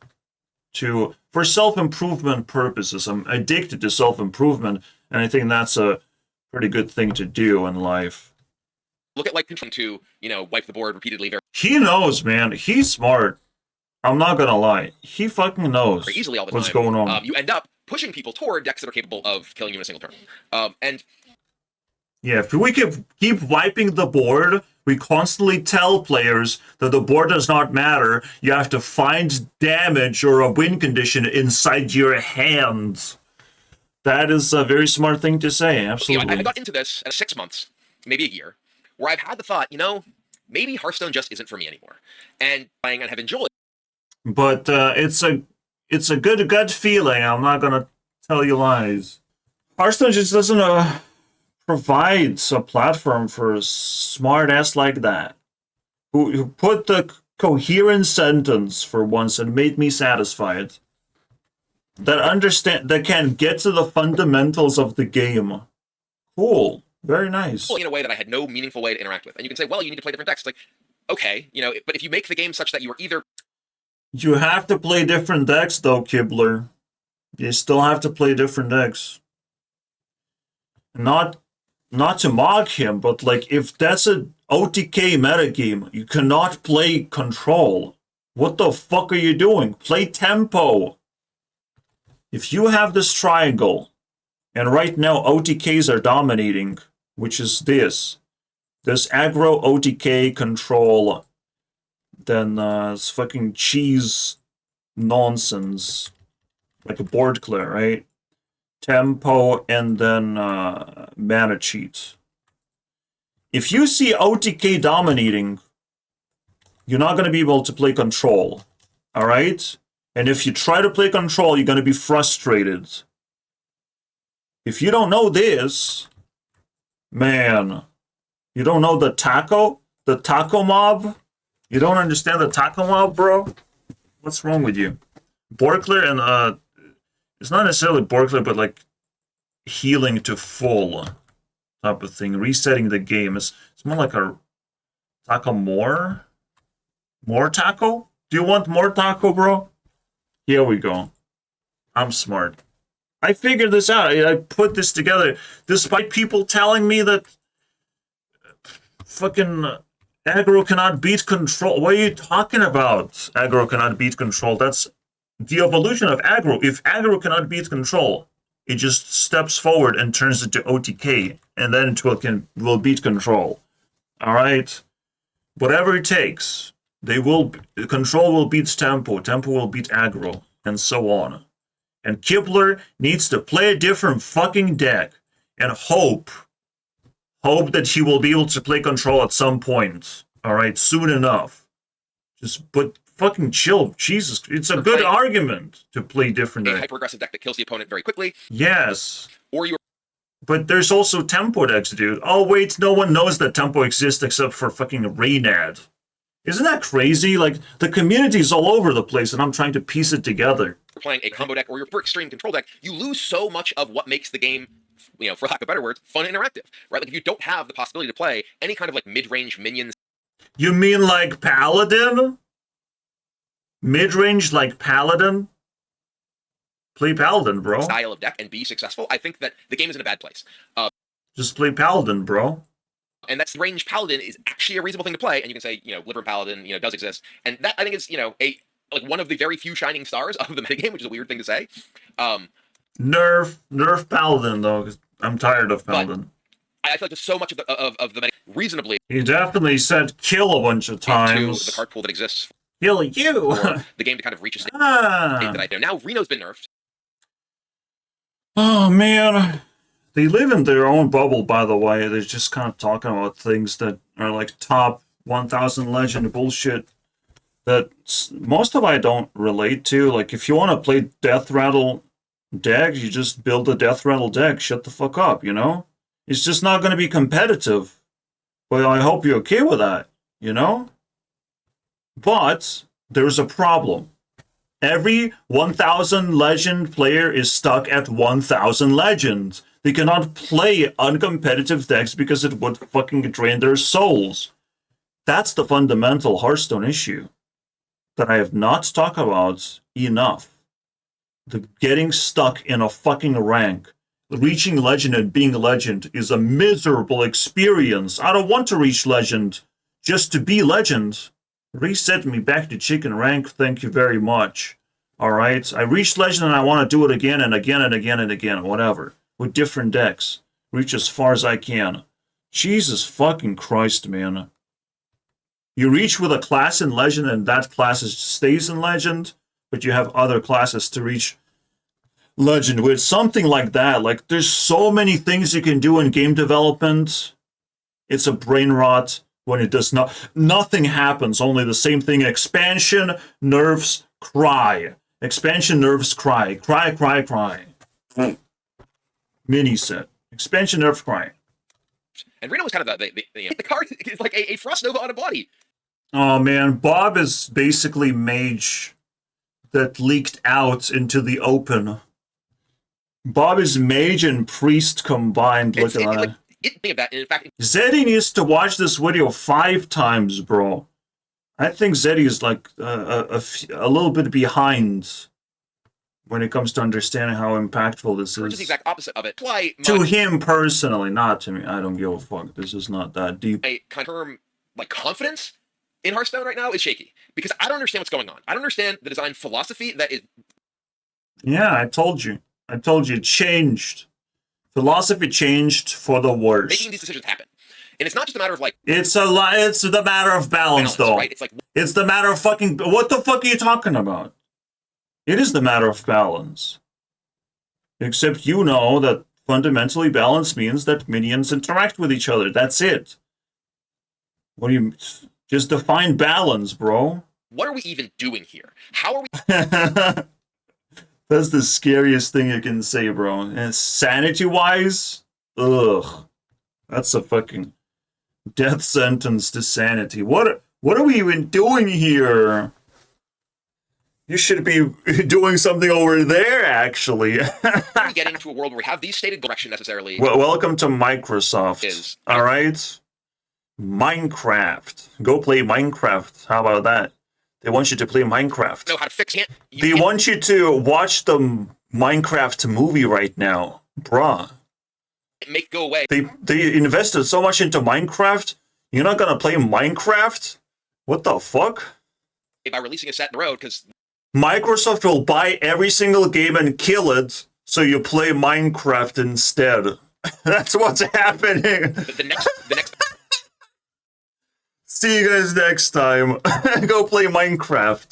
A: for self-improvement purposes. I'm addicted to self-improvement, and I think that's a pretty good thing to do in life.
C: look at like control to, wipe the board repeatedly
A: He knows, man. He's smart. I'm not gonna lie. He fucking knows
C: very easily all the
A: what's
C: time.
A: going on.
C: You end up pushing people toward decks that are capable of killing you in a single turn. And
A: Yeah, if we keep wiping the board, we constantly tell players that the board does not matter. You have to find damage or a win condition inside your hands. That is a very smart thing to say, absolutely.
C: I got into this at 6 months, maybe a year, where I've had the thought, maybe Hearthstone just isn't for me anymore. And playing and have enjoyed.
A: But it's a good gut feeling. I'm not gonna tell you lies. Hearthstone just doesn't provide a platform for a smart ass like that, who put the coherent sentence for once and made me satisfied. That can get to the fundamentals of the game. Cool, very nice.
C: In a way that I had no meaningful way to interact with. And you can say, well, you need to play different decks. It's like, okay, but if you make the game such that you are either...
A: You have to play different decks, though, Kibler. You still have to play different decks. Not to mock him, but like if that's an OTK metagame, you cannot play Control. What the fuck are you doing? Play tempo. If you have this triangle, and right now OTKs are dominating, which is this aggro OTK control, then it's fucking cheese nonsense, like a board clear, right? Tempo and then mana cheat. If you see OTK dominating, you're not going to be able to play control, all right? And if you try to play control, you're going to be frustrated. If you don't know this, man, you don't know the taco mob? You don't understand the taco mob, bro? What's wrong with you? Borkler and, it's not necessarily Borkler, but like healing to full type of thing. Resetting the game. It's more like a taco more? More taco? Do you want more taco, bro? Here we go. I'm smart. I figured this out. I put this together despite people telling me that fucking aggro cannot beat control. What are you talking about? Aggro cannot beat control. That's the evolution of aggro. If aggro cannot beat control, it just steps forward and turns into OTK, and then it will beat control. All right? Whatever it takes. Control will beat tempo will beat aggro, and so on. And Kibler needs to play a different fucking deck and hope that he will be able to play control at some point. All right, soon enough. But fucking chill, Jesus. It's a good argument to play different
C: a
A: deck.
C: hyper-aggressive deck that kills the opponent very quickly.
A: Yes.
C: Or you.
A: But there's also tempo decks, dude. Oh wait, no one knows that tempo exists except for fucking Reynad. Isn't that crazy? Like, the community's all over the place, and I'm trying to piece it together.
C: You're playing a combo deck or your super extreme control deck, you lose so much of what makes the game, for lack of better words, fun and interactive, right? Like, if you don't have the possibility to play any kind of, like, mid-range minions.
A: You mean like Paladin? Mid-range like Paladin? Play Paladin, bro.
C: Style of deck and be successful, I think that the game is in a bad place.
A: Just play Paladin, bro.
C: And that's range Paladin is actually a reasonable thing to play, and you can say, Liber Paladin, does exist, and that I think is, one of the very few shining stars of the metagame, which is a weird thing to say.
A: Nerf Paladin though, because I'm tired of Paladin.
C: I feel like there's so much of the metagame reasonably.
A: He definitely said kill a bunch of times.
C: Into the card pool that exists.
A: Kill you.
C: For the game to kind of reach a state that I know. Now Reno's been nerfed.
A: Oh man. They live in their own bubble, by the way. They're just kind of talking about things that are like top 1000 legend bullshit that most of I don't relate to. Like, if you want to play Death Rattle deck, you just build a Death Rattle deck. Shut the fuck up, It's just not going to be competitive. But I hope you're okay with that, But there's a problem. Every 1000 legend player is stuck at 1000 legends. They cannot play uncompetitive decks because it would fucking drain their souls. That's the fundamental Hearthstone issue that I have not talked about enough. The getting stuck in a fucking rank. Reaching legend and being legend is a miserable experience. I don't want to reach legend just to be legend. Reset me back to chicken rank, thank you very much. Alright? I reached legend and I want to do it again and again and again and again, whatever. With different decks. Reach as far as I can. Jesus fucking Christ, man. You reach with a class in Legend and that class stays in Legend, but you have other classes to reach Legend with. Something like that. Like, there's so many things you can do in game development. It's a brain rot when it does not. Nothing happens, only the same thing. Expansion, nerfs, cry. Expansion, nerfs, cry. Cry, cry, cry. Mini set. Expansion nerf crying.
C: And Reno was kind of the card is like a Frost Nova on a body.
A: Oh man, Bob is basically mage that leaked out into the open. Bob is mage and priest combined. Look at that.
C: Think of that. In fact,
A: Zeddy needs to watch this video 5 times, bro. I think Zeddy is like a little bit behind when it comes to understanding how impactful this is.
C: Just the exact opposite of it.
A: To him personally, not to me. I don't give a fuck. This is not that deep.
C: A kind of term like confidence in Hearthstone right now is shaky because I don't understand what's going on. I don't understand the design philosophy that is
A: Yeah, I told you. It changed. Philosophy changed for the worst.
C: making these decisions happen. And it's not just a matter of like
A: It's the matter of balance, though.
C: right? It's like
A: It's the matter of fucking. What the fuck are you talking about? It is the matter of balance. Except you know that fundamentally balance means that minions interact with each other. That's it. What do you just define balance, bro?
C: what are we even doing here? How are we
A: That's the scariest thing you can say, bro. And sanity-wise, ugh, that's a fucking death sentence to sanity. What are we even doing here? You should be doing something over there, actually.
C: getting to a world where we have these stated direction necessarily?
A: Well, welcome to Microsoft.
C: Is-
A: All right? Minecraft. Go play Minecraft. How about that? They want you to play Minecraft.
C: know how to fix it.
A: They want you to watch the Minecraft movie right now. Bruh.
C: Make go away
A: They invested so much into Minecraft. You're not gonna play Minecraft? What the fuck?
C: by releasing a set in the road because
A: Microsoft will buy every single game and kill it, so you play Minecraft instead. That's what's happening.
C: the next
A: See you guys next time. Go play Minecraft.